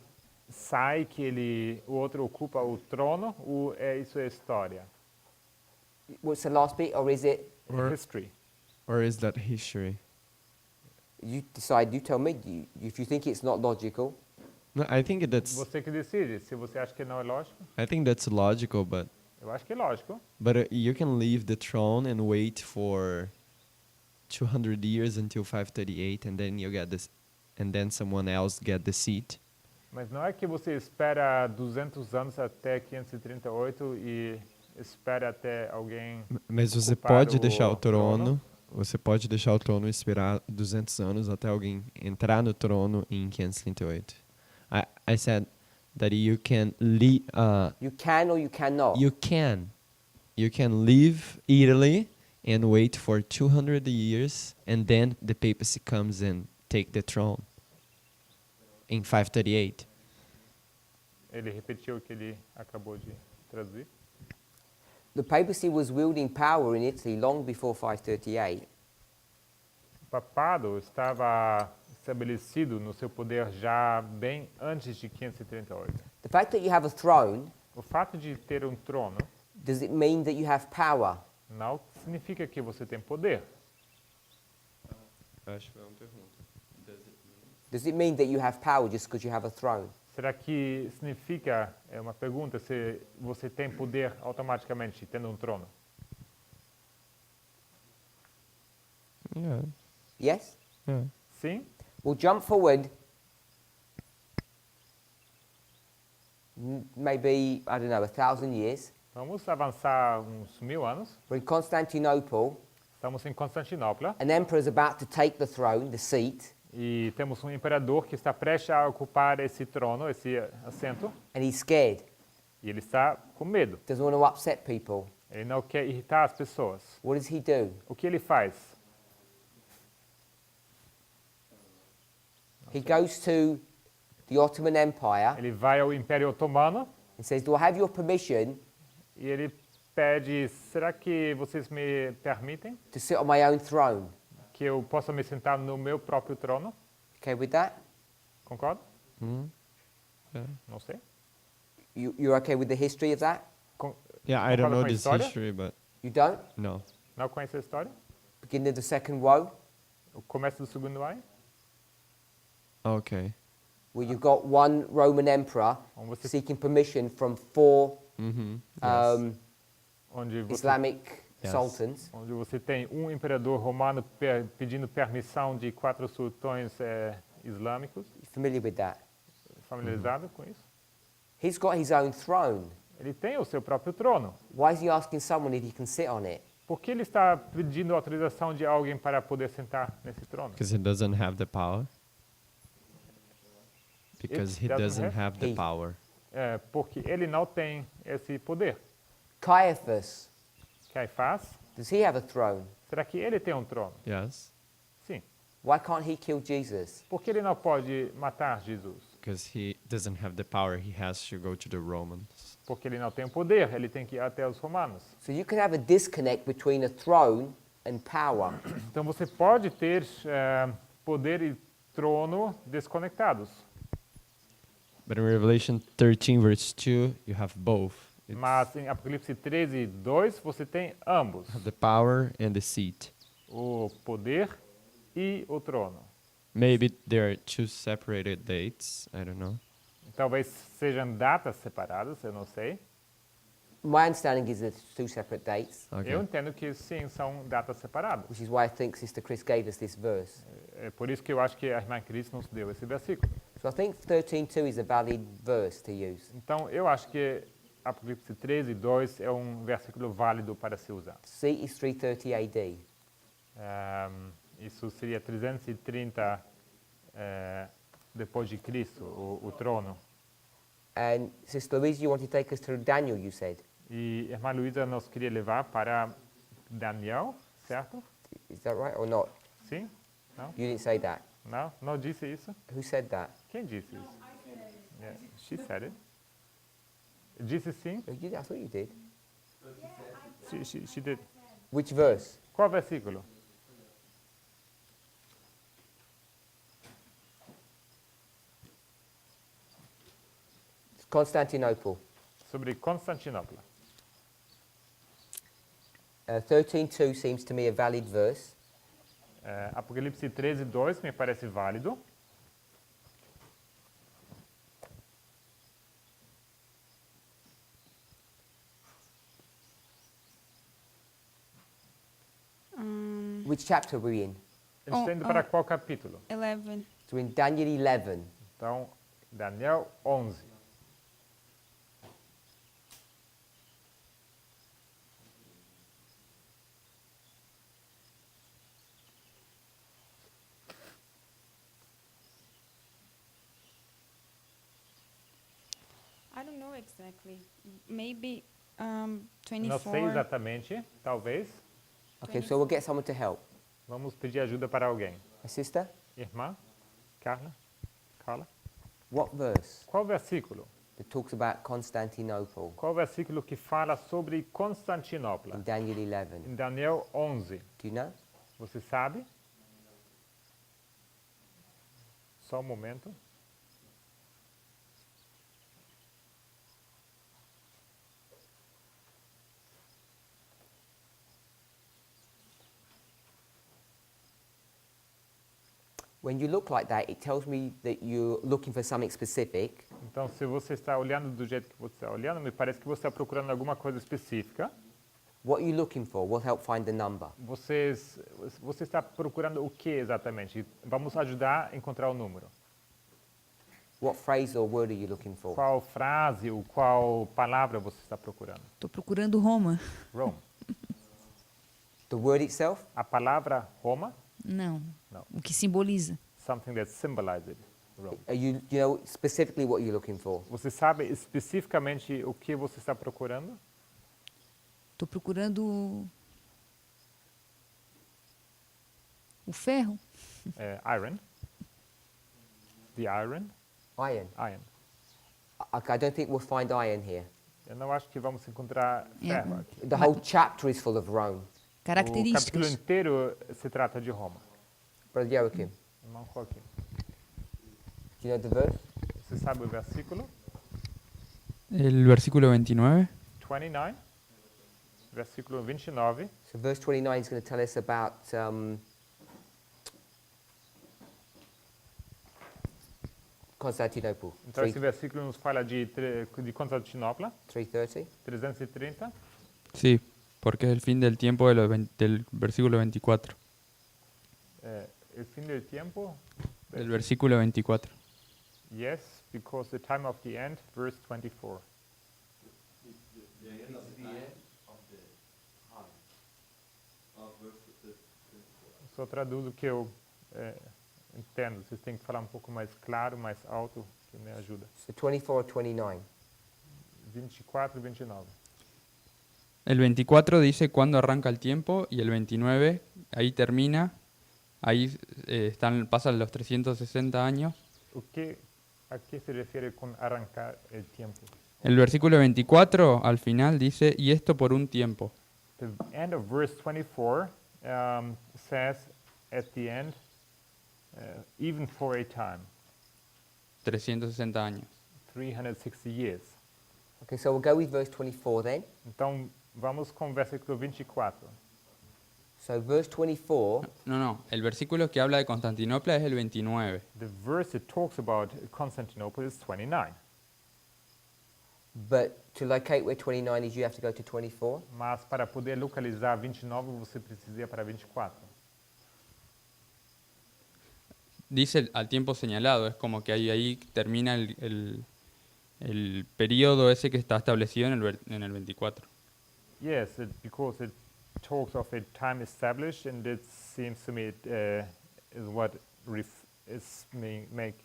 sai, que o outro ocupa o trono, ou isso é história? What's the last bit, or is it? History. Or is that history? You decide. You tell me. If you think it's not logical, No, I think that's Você que decide. Se você acha que não é lógico, I think that's logical, but eu acho que é lógico. you can leave the throne and wait for 200 years until 538, and then you get this, and then someone else get the seat. Mas não é que você espera 200 anos até 538 e espera até alguém... Mas você ocupar pode deixar o trono. trono, você pode deixar o trono e esperar 200 anos até alguém entrar no trono em 538. I said that you can leave. you can or you cannot. You can leave Italy and wait for 200 years, and then the papacy comes and take the throne in 538. Ele repetiu o que ele acabou de traduzir. The papacy was wielding power in Italy long before 538. O papado estava estabelecido no seu poder já bem antes de 538. The fact that you have a throne, O fato de ter um trono does it mean that you have power? não significa que você tem poder. Acho que é uma pergunta. Does it mean that you have power just because you have a throne? Será que significa, é uma pergunta, se você tem poder automaticamente tendo um trono? Yeah. Yes? Yeah. Sim? We'll jump forward maybe, I don't know, 1,000 years. Vamos avançar uns 1000 anos. We're in Constantinople. Estamos em Constantinopla An emperor is about to take the throne, the seat, e temos um imperador que está prestes a ocupar esse trono, esse assento, and he's scared. e ele está com medo. Doesn't want to upset people. Ele não quer irritar as pessoas. What does he do? O que ele faz? He goes to the Ottoman Empire Ele vai ao Império Otomano and says, do I have your permission e ele pede, será que vocês me permitem to sit on my own throne? que eu possa me sentar no meu próprio trono? Okay with that? Concorda? Yeah. Não sei. You're okay with the history of that? Yeah, I don't Concorda know com a this história? history, but You don't? no. Não conhece a história? Beginning of the second woe, O começo do segundo ai? Okay. where you've got one Roman emperor Onde você, seeking permission from four Mm-hmm. onde você, Islamic Yes. sultans. onde você tem um imperador romano pedindo permissão de 4 sultões islâmicos. You familiar with that? Familiarizado com isso? He's got his own throne. Ele tem o seu próprio trono. Why is he asking someone if he can sit on it? Por que ele está pedindo autorização de alguém para poder sentar nesse trono? Because he doesn't have the power. Because he doesn't have the He. power. Porque ele não tem esse poder. Caiaphas, Caifás, does he have a throne? será que ele tem um trono? Yes. Sim. Why can't he kill Jesus? Por que ele não pode matar Jesus? because he doesn't have the power. He has to go to the Romans. Porque ele não tem o poder, ele tem que ir até os romanos. So you can have a disconnect between a throne and power. Então você pode ter poder e trono desconectados. But in Revelation 13, verse 2, you have both. It's Mas em Apocalipse 13, 2, você tem ambos. the power and the seat. O poder e o trono. Maybe there are two separated dates. I don't know. Talvez sejam datas separadas, eu não sei. My understanding is it's two separate dates, Okay. Eu entendo que sim, são datas separadas. which is why I think Sister Chris gave us this verse. É por isso que eu acho que a irmã Cris nos deu esse versículo. So I think 13:2 is a valid verse to use. Então, eu acho que Apocalipse 13, 2 é um versículo válido para se usar. Seat is 330 AD. Isso seria 330 depois de Cristo, o trono. And Sister Louise, you want to take us to Daniel, you said. E a irmã Luísa nos queria levar para Daniel, certo? Is that right or not? Sim? You didn't say that. Não? Não disse isso? Who said that? Quem disse isso? Yeah, she said it. Disse sim? Oh, I thought you did. She did. Which verse? Qual versículo? Constantinople. Sobre Constantinopla. 13:2 seems to me a valid verse. Apocalipse 13, 2 me parece válido. Which chapter are we in? Ele está indo para qual capítulo? 11. So in Daniel 11. Então, Daniel 11. I don't know exactly. Maybe Não 24. sei exatamente, talvez. Okay, so we'll get someone to help. Vamos pedir ajuda para alguém. A sister? Irmã? Carla? Carla? What verse Qual versículo? that talks about Constantinople Qual versículo que fala sobre Constantinopla? in Daniel 11? Em Daniel 11. Do you know? Você sabe? Só um momento. When you look like that, it tells me that you're looking for something specific. Então, se você está olhando do jeito que você está olhando, me parece que você está procurando alguma coisa específica. What are you looking for? We'll help find the number. Você está procurando o que exatamente? Vamos ajudar a encontrar o número. What phrase or word are you looking for? Qual frase ou qual palavra você está procurando? Estou procurando Roma. Rome. The word itself? A palavra Roma, Não. Não. O que simboliza? something that symbolizes Rome. You know specifically what you're looking for? Você sabe especificamente o que você está procurando? Estou procurando o ferro. Iron. The iron. Iron. Iron. I don't think we'll find iron here. Eu não acho que vamos encontrar ferro aqui. The whole chapter is full of Rome. O capítulo Características. inteiro se trata de Roma. Brother Joachim, Irmão Joaquim, do you know the verse? você sabe o versículo? El versículo 29. 29. Versículo 29. So verse 29 is going to tell us about Constantinople. Então esse versículo nos fala de Constantinopla, 330. 330. Sí, porque es el fin del tiempo del versículo 24. El fin del tiempo. Del versículo 24. Yes, because the time of the end, verse 24. Só traduzo o que eu entendo. Vocês têm que falar um pouco mais claro, mais alto, que me ajuda. So 24 or 29. 24 y 29. El 24 dice cuándo arranca el tiempo y el 29 ahí termina. Ahí pasan los 360 años. O que A qué se refiere con arrancar el tiempo? El versículo 24 al final dice, y esto por un tiempo. The end of verse 24 says at the end, even for a time, 360 años. 360 years. Okay, so we'll go with verse 24 then. Então, vamos com o versículo 24. So verse 24, No, el versículo que habla de Constantinopla es el 29. The verse that talks about Constantinople is 29. but to locate where 29 is, you have to go to 24. Mas para poder localizar 29, você precisa ir para 24. Dice al tiempo señalado, es como que ahí termina el periodo ese que está establecido en el 24. Yes, because it talks of a time established, and it seems to me it is what make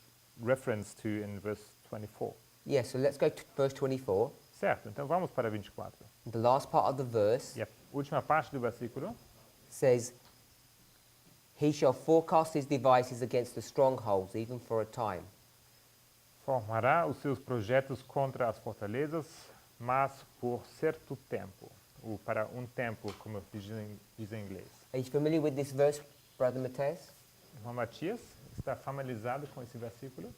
reference to in verse 24. Yeah, so let's go to verse 24. Certo, então vamos para 24. The last part of the verse E a última parte do versículo says, He shall forecast his devices against the strongholds, even for a time. formará os seus projetos contra as fortalezas, mas por certo tempo, ou para tempo, como diz em inglês. Are you familiar with this verse, Brother Mateus? Irmão Matias, está familiarizado com esse versículo?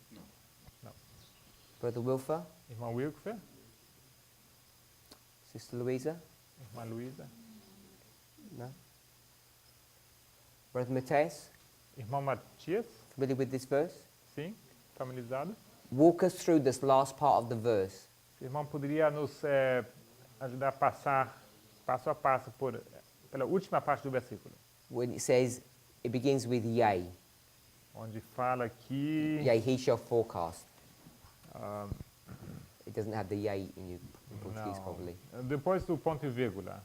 Brother Wilfer? Irmão Wilkfer? Sister Louisa? Irmã Luísa? No? Brother Mateus? Irmão Matias? Familiar with this verse? Sim, familiarizado? Walk us through this last part of the verse. O irmão poderia nos ajudar a passar passo a passo pela última parte do versículo, When it says, it begins with yea. onde fala que Yea, he shall forecast. ah, It doesn't have the yea in Portuguese, não, probably. depois do ponto e vírgula.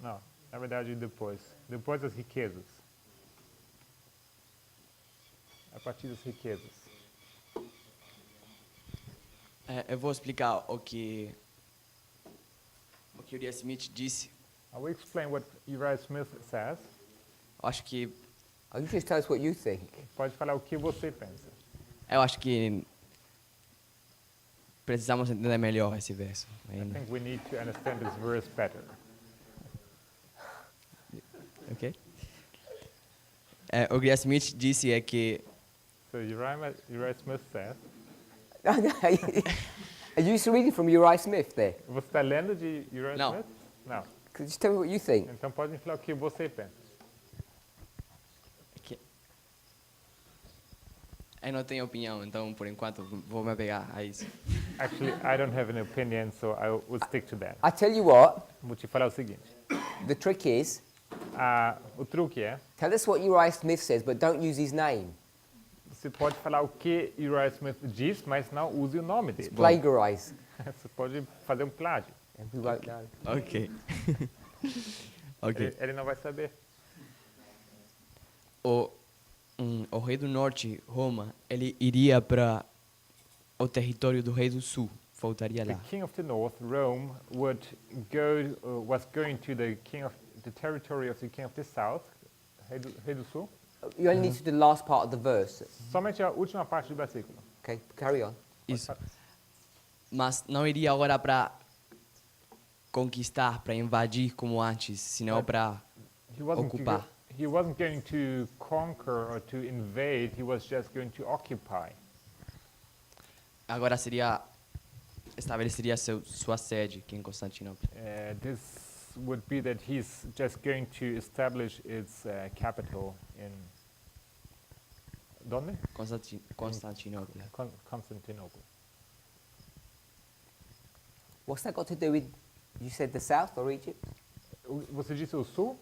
Não, na verdade depois das riquezas. A partir das riquezas. Eu vou explicar o que Uriah Smith disse. I will explain what Uriah Smith says. Acho que Oh, you just tell us what you think. Pode falar o que você pensa. eu acho que precisamos entender melhor esse verso. I think we need to understand this verse better. Ok? O Uriah Smith disse que So Uriah Smith says. Are you reading from Uriah Smith there? Você está lendo de Uriah Não. Smith? Não. Could you just tell me what you think? Então pode me falar o que você pensa. eu não tenho opinião, então por enquanto vou me apegar a isso. Actually, I don't have an opinion, so I will stick to that. I tell you what, Vou te falar o seguinte. the trick is, O truque é, tell us what Uriah Smith says, but don't use his name. você pode falar o que Uriah Smith diz, mas não use o nome dele. Plagiarize. Você pode fazer um plágio. And we won't know. Ok. Ok. Ele não vai saber. O rei do norte, Roma, ele iria para o território do rei do sul, voltaria The lá. king of the north, Rome, was going to the territory of the king of the south, rei do sul. You only need to do the last part of the verse. Somente a última parte do versículo. Okay, carry on. Isso. Mas não iria agora para conquistar, para invadir como antes, senão para ocupar. He wasn't going to conquer or to invade, he was just going to occupy. Agora estabeleceria sua sede aqui em Constantinopla. This would be that he's just going to establish its capital in ¿dónde? Constantinopla. Constantinople. What's that got to do with, you said the south or Egypt? Você disse o sul?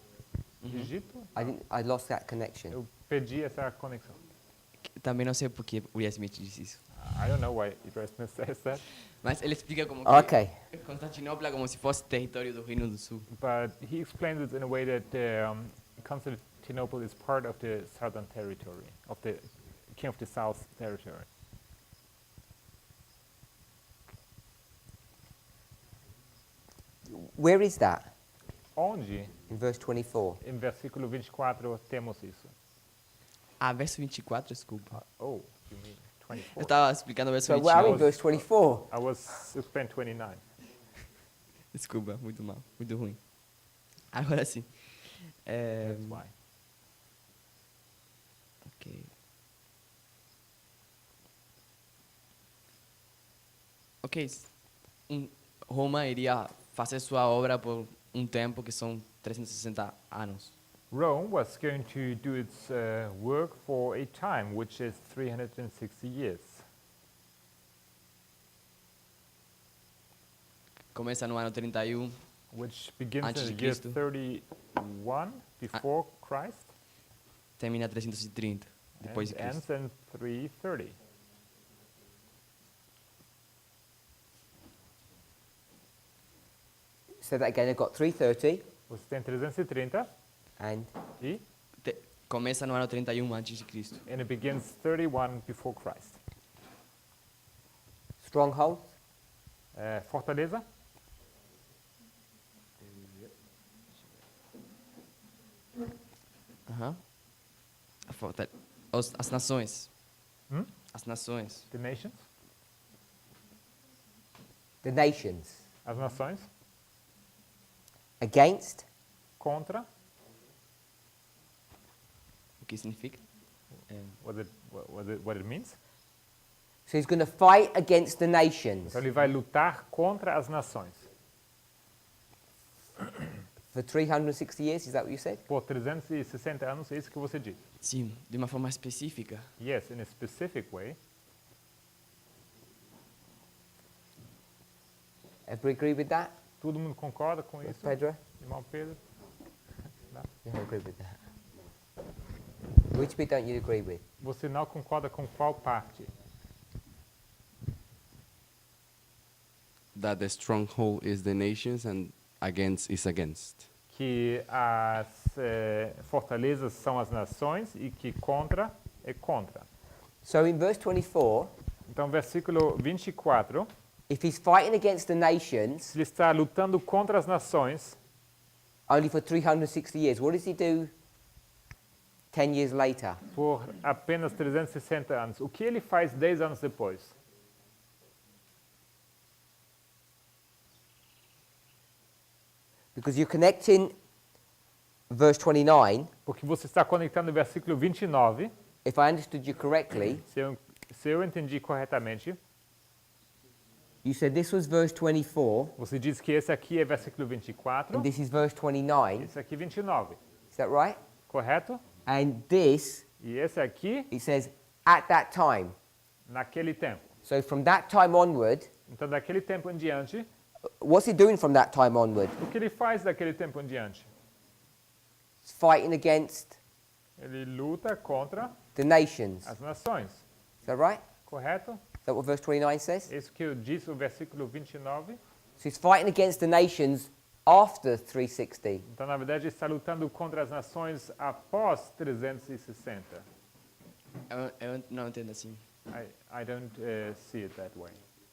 Egito? I lost that connection. Eu perdi essa conexão. Também não sei por que Uriah Smith disse isso. I don't know why Uriah Smith says that. Mas ele explica como Okay. que Constantinopla como se fosse território do Reino do Sul. But he explains it in a way that Constantinople is part of the southern territory, of the king of the south territory. Where is that? Onde, In verse 24. em versículo 24, temos isso? Ah, verso 24, desculpa. Oh, you mean 24? Eu estava explicando o verso So we're in 29. verse 24. I was spent 29. Desculpa, muito mal, muito ruim. Agora sim. That's why. Ok. Ok. Roma iria fazer sua obra por tempo que são 360 anos. Rome was going to do its work for a time, which is 360 years. Começa no ano 31, Which begins Antes in de the year Cristo. 31 before Christ termina 330 depois de and Cristo. ends in 330. Say that again. I've got 330 Você tem 330 and e Começa no ano 31 antes de Cristo. and it begins 31 before Christ. stronghold. Fortaleza, Aham. As nações. As nações. the nations, The nations. as nações, Against. contra, O que significa? what it means. So he's going to fight against the nations Então ele vai lutar contra as nações. for 360 years. Is that what you said? Por 360 anos, é isso que você diz. Sim, de uma forma específica. Yes, in a specific way. Everybody agree with that? Todo mundo concorda com isso? Pedro? Irmão Pedro? You don't agree with that. Which bit don't you agree with? Você não concorda com qual parte? That the stronghold is the nations and against is against. Que as fortalezas são as nações e que contra é contra. So in verse 24, Então, versículo 24, if he's fighting against the nations ele está lutando contra as nações only for 360 years, what does he do 10 years later? por apenas 360 anos. O que ele faz 10 anos depois? Because you're connecting verse 29, Porque você está conectando o versículo 29, if I understood you correctly, se eu entendi corretamente, you said this was verse 24 você diz que esse aqui é versículo 24, and this is verse 29. esse aqui 29, Is that right? correto? And this, E esse aqui, it says at that time. naquele tempo. So from that time onward, Então, daquele tempo em diante, what's he doing from that time onward? o que ele faz daquele tempo em diante? He's fighting against Ele luta contra the nations. as nações, Is that right? correto? Is that what verse 29 says? Isso que eu disse o versículo 29. So he's fighting against the nations after 360. Então, na verdade, ele está lutando contra as nações após 360. Eu não entendo assim. I don't see it that way.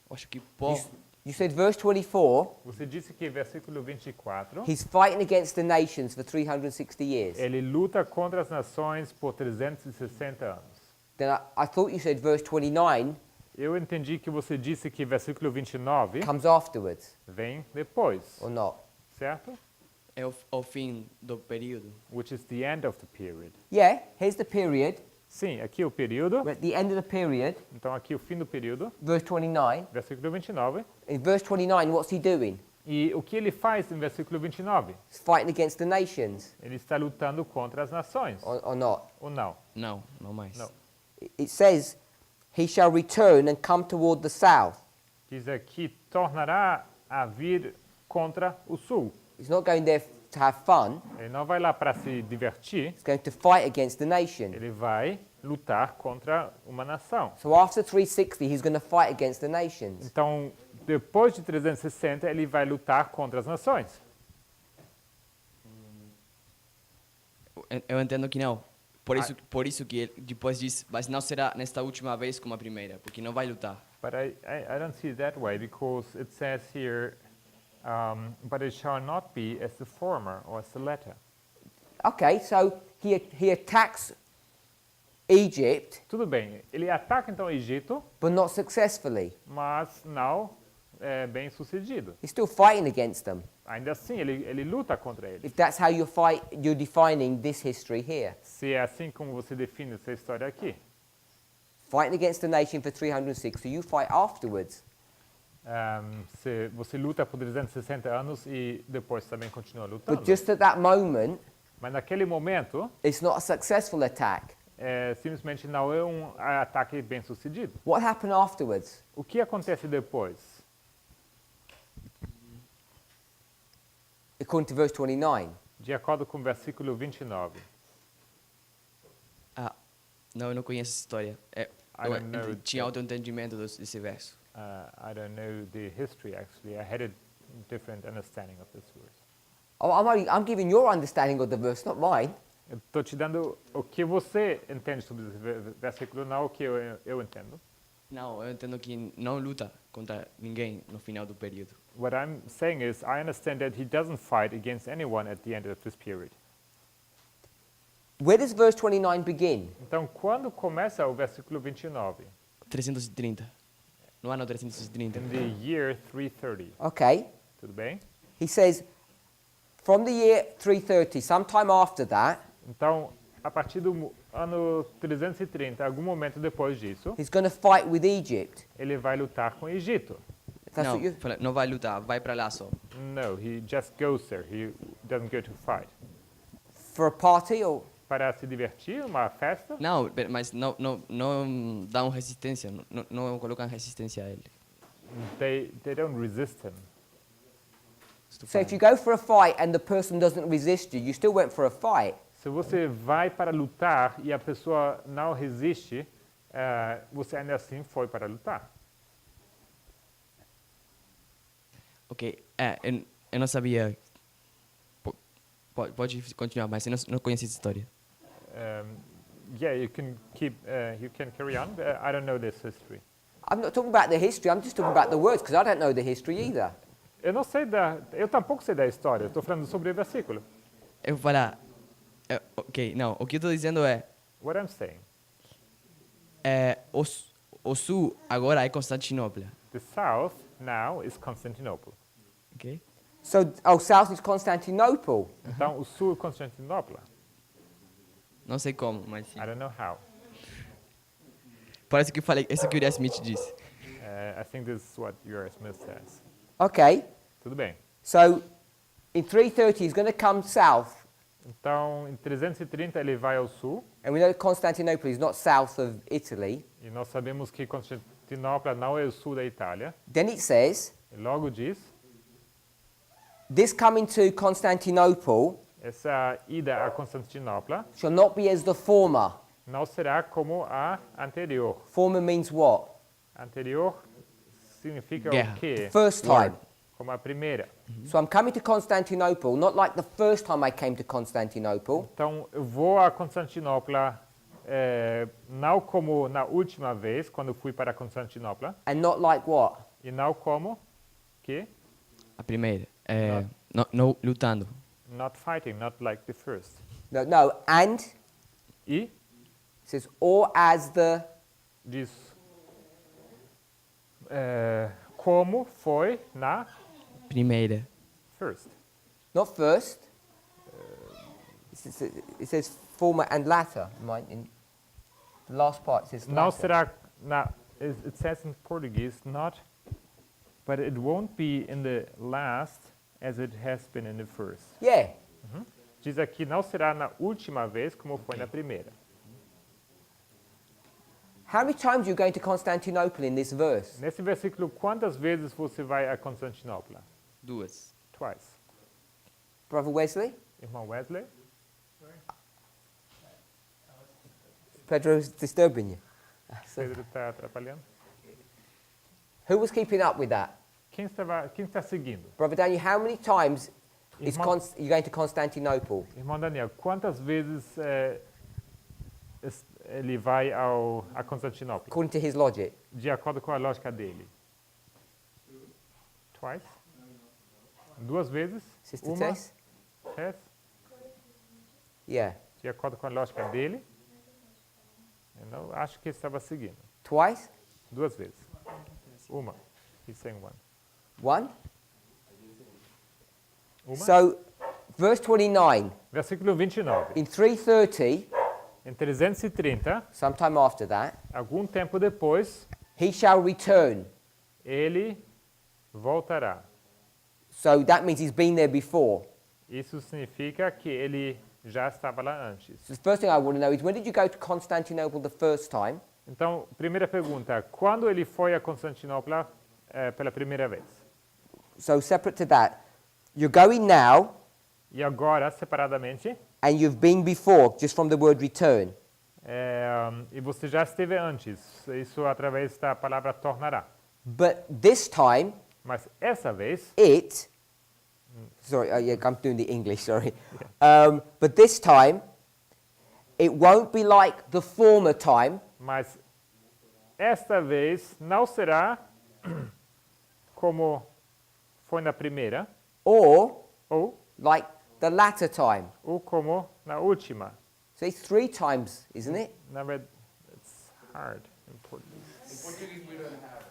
Eu acho que Paul, You said verse 24, Você disse que versículo 24, he's fighting against the nations for 360 years. ele luta contra as nações por 360 anos. Then I thought you said verse 29 Eu entendi que você disse que versículo 29 comes afterwards, vem depois, or not? certo? é o fim do período. Which is the end of the period. Yeah, here's the period. Sim, aqui o período. We're at the end of the period, Então, aqui o fim do período, verse 29. versículo 29. In verse 29, what's he doing? E o que ele faz em versículo 29? He's fighting against the nations, Ele está lutando contra as nações, or not? ou não? Não, não mais. Não. It says, he shall return and come toward the south. Diz aqui, tornará a vir contra o sul. He's not going there to have fun. Ele não vai lá para se divertir, He's going to fight against the nation. ele vai lutar contra uma nação. So after 360, he's going to fight against the nations. Então, depois de 360, ele vai lutar contra as nações. Eu entendo que não. Por isso que ele depois diz, mas não será nesta última vez como a primeira, porque não vai lutar. But I don't see it that way, because it says here, but it shall not be as the former or as the latter. Okay, so he attacks Egypt, Tudo bem, ele ataca então o Egito, but not successfully. mas não é bem sucedido. He's still fighting against them. Ainda assim, ele luta contra eles. If that's how you're defining this history here. Se é assim como você define essa história aqui. Fighting against the nation for 360, you fight afterwards. Se você luta por 360 anos e depois também continua But lutando. just at that moment, Mas naquele momento, it's not a successful attack. simplesmente não é um ataque bem sucedido. What happened afterwards? O que acontece depois? According to verse 29. De acordo com o versículo 29. Ah, não, eu não conheço essa história. I don't know Tinha auto-entendimento desse verso. I don't know the history actually. I had a different understanding of this verse. Oh, I'm giving your understanding of the verse, not mine. Eu estou te dando o que você entende sobre esse versículo, não o que eu entendo. Não, eu entendo que não luta contra ninguém no final do período. What I'm saying is, I understand that he doesn't fight against anyone at the end of this period. Where does verse 29 begin? Então, quando começa o versículo 29? 330. No ano 330. In the year 330. Okay. Tudo bem? He says, from the year 330, sometime after that, Então, a partir do ano 330, algum momento depois disso, he's going to fight with Egypt. ele vai lutar com o Egito. That's Não, what you... não vai lutar, vai para lá só. No, he just goes there. He doesn't go to fight. For a party or... Para se divertir, uma festa. Não, mas não dão resistência, não colocam resistência a ele. They don't resist him. So if you go for a fight and the person doesn't resist you, you still went for a fight. Se você vai para lutar e a pessoa não resiste, você ainda assim foi para lutar. Ok, eu não sabia. Pode continuar, mas eu não conheço essa história. Yeah, you can carry on. I don't know this history. I'm not talking about the history, I'm just talking about the words, because I don't know the history either. Eu tampouco sei da história. Estou falando sobre o versículo. Eu vou falar. Ok, não, o que eu estou dizendo é. What I'm saying. O sul agora é Constantinopla. The south now is Constantinople. Ok? So, south is Constantinople. Então, o sul é Constantinopla. Não sei como, mas sim. I don't know how. Parece que eu falei, isso que o Uriah Smith disse. I think this is what Uriah Smith says. Okay. Tudo bem. So, in 330, he's going to come south. Então, em 330 ele vai ao sul. And we know Constantinople is not south of Italy. E nós sabemos que Constantinopla não é o sul da Itália. Then it says, E logo diz, this coming to Constantinople essa ida a Constantinopla shall not be as the former. não será como a anterior. Former means what? Anterior significa Guerra. o quê? First time. Como a primeira. So I'm coming to Constantinople, not like the first time I came to Constantinople, Então, eu vou a Constantinopla não como na última vez, quando fui para Constantinopla, and not like what? e não como que A primeira. Não lutando. not fighting, not like the first. No, and E it says, or as the, diz como foi na Primeira. first. not first. It says former and latter. In the last part it says Não latter. será na, it says in Portuguese not, but it won't be in the last as it has been in the first. Yeah. Diz aqui, não será na última vez como foi na primeira. How many times are you going to Constantinople in this verse? Nesse versículo, quantas vezes você vai a Constantinopla? 2. Twice. Brother Wesley? Irmão Wesley? Pedro's disturbing you. Pedro está atrapalhando? Who was keeping up with that? Quem está seguindo? Brother Daniel, how many times is Irmão, you going to Constantinople? irmão Daniel, quantas vezes ele vai a Constantinopla? According to his logic. De acordo com a lógica dele. Twice? 2 vezes? Sister Uma? Tess? Tess? Yeah. De acordo com a lógica dele? Eu não acho que ele estava seguindo. Twice? 2 vezes. Uma. He's saying one. One? Uma. So, verse 29. Versículo 29. In 330, Em 330, sometime after that, algum tempo depois, he shall return. ele voltará. So that means he's been there before. Isso significa que ele já estava lá antes. So the first thing I want to know is, when did you go to Constantinople the first time? Então, primeira pergunta, quando ele foi a Constantinopla pela primeira vez? So separate to that, you're going now, E agora, separadamente, and you've been before, just from the word return. e você já esteve antes, isso através da palavra tornará. But this time, Mas essa vez, sorry, yeah, I'm doing the English, sorry. But this time, it won't be like the former time, mas esta vez não será como foi na primeira, or ou like the latter time. como na última. So it's 3 times, isn't it? Na verdade, it's hard in Portuguese.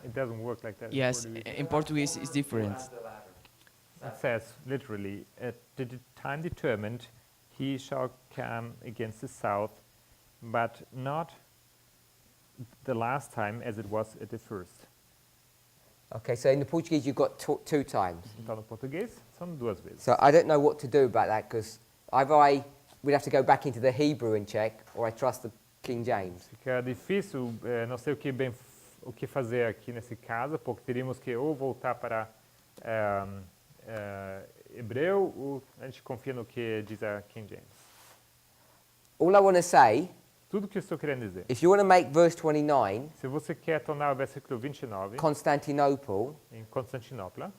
It doesn't work like that. Yes, in Portuguese. in Portuguese it's different. It says literally, at the time determined, he shall come against the south, but not the last time as it was at the first. Okay, so in the Portuguese you've got 2 times. Então, no português, são 2 vezes. So I don't know what to do about that, because either we'd have to go back into the Hebrew and check, or I trust the King James. Fica difícil, não sei o que fazer aqui nesse caso, porque teríamos que ou voltar para hebreu, ou a gente confia no que diz a King James. All I want to say, Tudo que eu estou querendo dizer. if you want to make verse 29, Se você quer tornar o versículo 29 Constantinople, em Constantinopla,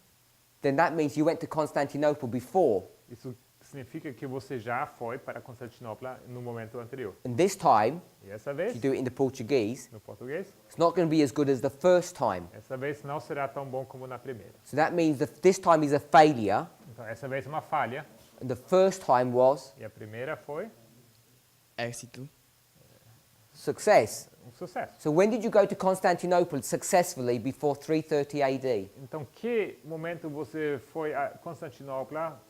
then that means you went to Constantinople before. isso significa que você já foi para Constantinopla no momento anterior. And this time, E essa if vez, you do it in the Portuguese, no português, it's not going to be as good as the first time. essa vez não será tão bom como na primeira. So that means that this time is a failure, Então, essa vez é uma falha, and the first time was e a primeira foi Éxito. success. sucesso. So when did you go to Constantinople successfully before 330 AD? Então, que momento você foi a Constantinopla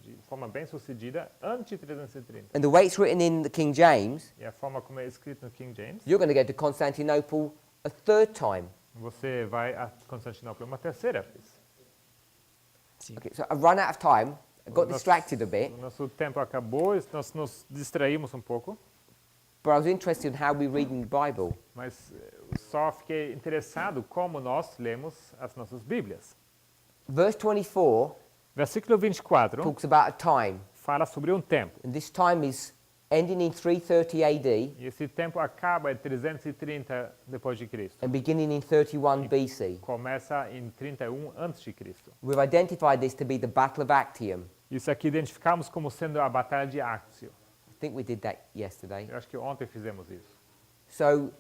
de forma bem sucedida antes de 330? And the way it's written in the King James, E a forma como é escrito no King James, you're going to go to Constantinople a 3rd time. você vai a Constantinopla uma terceira vez. Sim. Okay, so I've run out of time. I got Nosso- distracted a bit, O nosso tempo acabou, nós nos distraímos um pouco, but I was interested in how we read in the Bible. mas só fiquei interessado como nós lemos as nossas Bíblias. Verse 24 Versículo 24 talks about a time, fala sobre um tempo. and this time is ending in 330 AD E esse tempo acaba em 330 depois de Cristo. and beginning in 31 BC. Começa em 31 antes de Cristo. We've identified this to be the Battle of Actium. Isso aqui identificamos como sendo a Batalha de Actio. I think we did that yesterday. Eu acho que ontem fizemos isso. So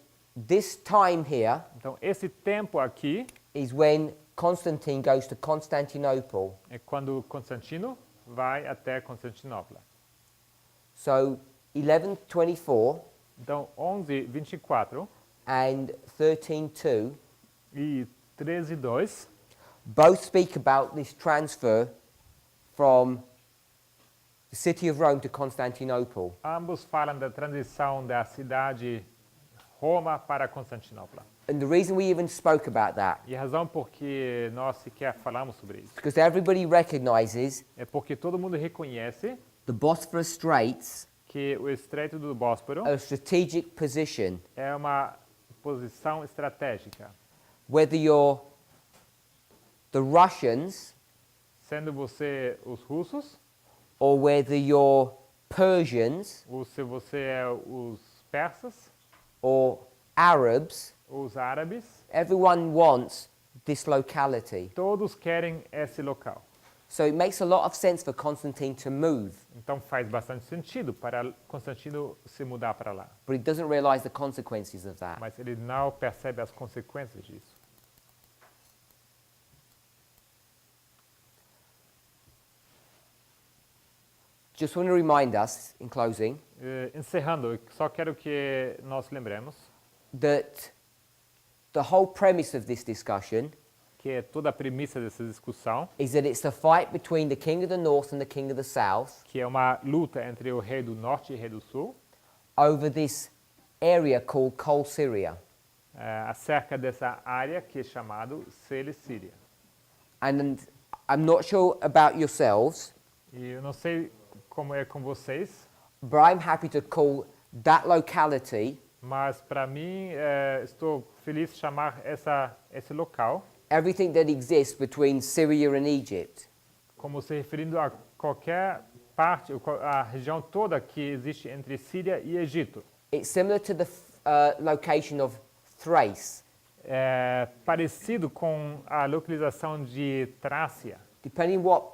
this time here Então, esse tempo aqui is when Constantine goes to Constantinople. é quando Constantino vai até Constantinopla. So 1124 Então, 11:24 and 13:2 e 13:2 both speak about this transfer from the city of Rome to Constantinople. ambos falam da transição da cidade Roma para Constantinopla. And the reason we even spoke about that E a razão por que nós sequer falamos sobre isso is because everybody recognizes é porque todo mundo reconhece the Bosphorus Straits que o Estreito do Bósforo are a strategic position. é uma posição estratégica. Whether you're the Russians Sendo você os russos, or whether you're Persians ou se você é os persas, or Arabs, os árabes, everyone wants this locality. todos querem esse local. So it makes a lot of sense for Constantine to move, Então faz bastante sentido para Constantino se mudar para lá. but he doesn't realize the consequences of that. Mas ele não percebe as consequências disso. just want to remind us, in closing, Encerrando, eu só quero que nós lembremos that the whole premise of this discussion que toda a premissa dessa discussão, is that it's the fight between the king of the north and the king of the south que é uma luta entre o rei do norte e o rei do sul, over this area called Coal Syria. acerca dessa área que é chamado Síria. And I'm not sure about yourselves, E eu não sei como é com vocês, but I'm happy to call that locality mas para mim estou feliz de chamar esse local everything that exists between Syria and Egypt. como se referindo a qualquer parte, a região toda que existe entre Síria e Egito. It's similar to the location of Thrace. É parecido com a localização de Trácia. Depending what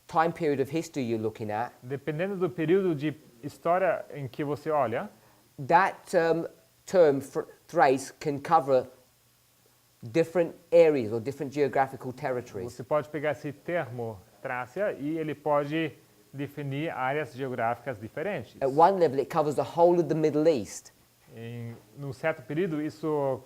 time period of history you're looking at, Dependendo do período de história em que você olha, that term Thrace can cover different areas or different geographical territories. você pode pegar esse termo Trácia e ele pode definir áreas geográficas diferentes. At one level, it covers the whole of the Middle East. Num certo período, isso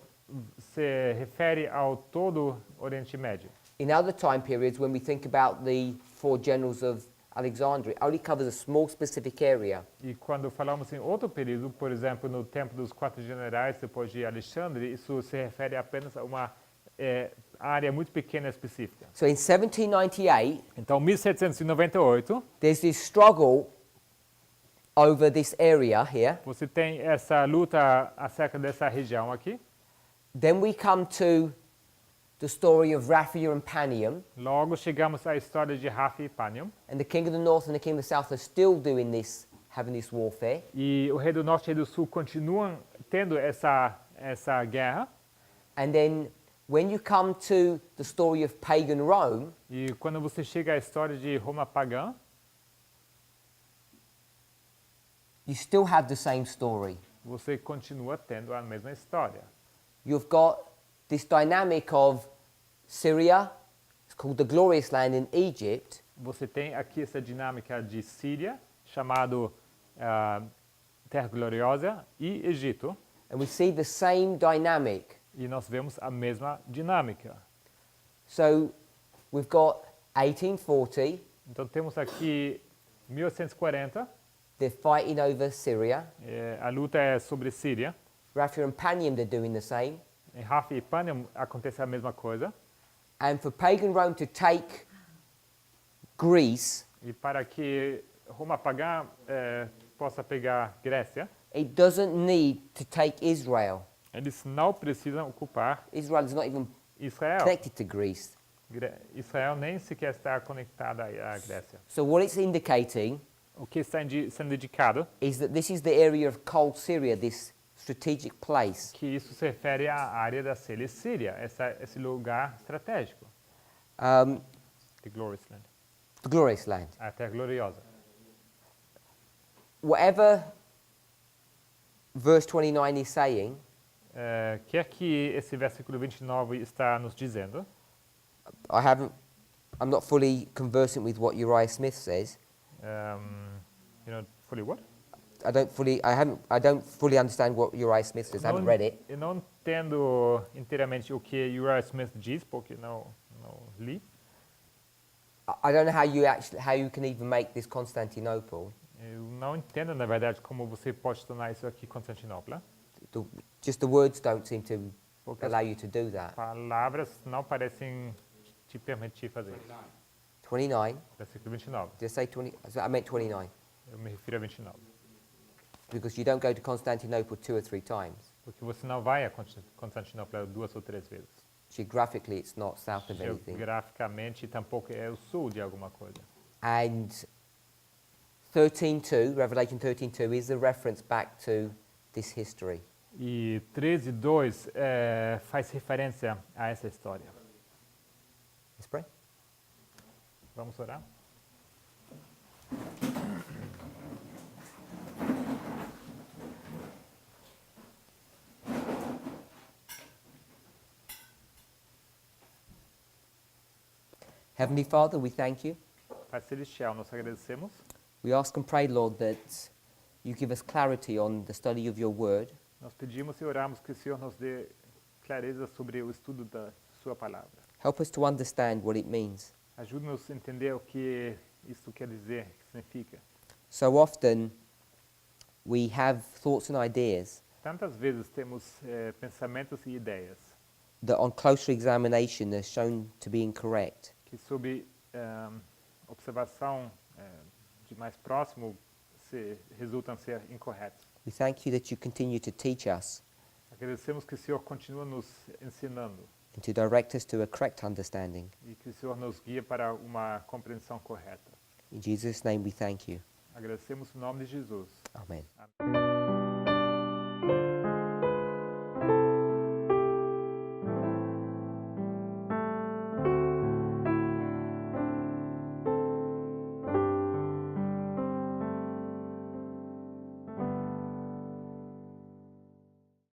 se refere ao todo Oriente Médio. In other time periods, when we think about the four generals of Alexandria, it only covers a small specific area. E quando falamos em outro período, por exemplo, no tempo dos 4 generais depois de Alexandre, isso se refere apenas a uma área muito pequena específica. So in 1798, Então, 1798, there's this struggle over this area here. você tem essa luta acerca dessa região aqui. Then we come to the story of Raphia and Panium, Logo chegamos à história de Rafi e Panium. and the king of the north and the king of the south are still doing this, having this warfare. E o rei do norte e rei do sul continuam tendo essa guerra. And then when you come to the story of pagan Rome, E quando você chega à história de Roma pagã, you still have the same story. você continua tendo a mesma história. You've got this dynamic of Syria, it's called the glorious land in Egypt, Você tem aqui essa dinâmica de Síria, chamado Terra Gloriosa, e Egito. and we see the same dynamic. E nós vemos a mesma dinâmica. So we've got 1840, Então temos aqui 1840, they're fighting over Syria. a luta é sobre Síria. Raphia and Panium, they're doing the same. Em Rafi e Panium acontece a mesma coisa. And for pagan Rome to take Greece, E para que Roma pagã possa pegar Grécia, it doesn't need to take Israel. eles não precisam ocupar Israel is not even Israel. connected to Greece. Israel nem sequer está conectada à Grécia. So what it's indicating O que está sendo indicado is that this is the area of cold Syria, this strategic place. que isso se refere à área da Síria, esse lugar estratégico, the Glorious Land, The glorious land. a Terra Gloriosa. Whatever verse 29 is saying, Quer que esse versículo 29 está nos dizendo, I'm not fully conversant with what Uriah Smith says. fully what? I don't fully understand what Uriah Smith says. I haven't read it. Eu não entendo inteiramente o que Uriah Smith diz, porque não li. I don't know how you can even make this Constantinople. Eu não entendo, na verdade, como você pode tornar isso aqui Constantinopla. Just the words don't seem to Porque allow you to do that. palavras não parecem te permitir fazer isso. 29. Versículo 29. Did I say 20? I meant 29. Eu me refiro a 29. Because you don't go to Constantinople 2 or 3 times. Porque você não vai a Constantinopla 2 ou 3 vezes. Geographically, it's not south of anything. Geograficamente, tampouco é o sul de alguma coisa. And 13:2, Revelation 13:2, is a reference back to this history. E 13:2 faz referência a essa história. Let's pray. Vamos orar? Heavenly Father, we thank you Pai Celestial, nós agradecemos We ask and pray, Lord, that you give us clarity on the study of your word, Nós pedimos e oramos que o Senhor nos dê clareza sobre o estudo da sua palavra. help us to understand what it means. Ajude-nos a entender o que isso quer dizer, o que significa. So often we have thoughts and ideas Tantas vezes temos pensamentos e ideias that on closer examination are shown to be incorrect. que, sob observação de mais próximo, resultam ser incorretos. We thank you that you continue to teach us Agradecemos que o Senhor continua nos ensinando and to direct us to a correct understanding. e que o Senhor nos guia para uma compreensão correta. In Jesus' name we thank you. Agradecemos o nome de Jesus. Amen. Amém.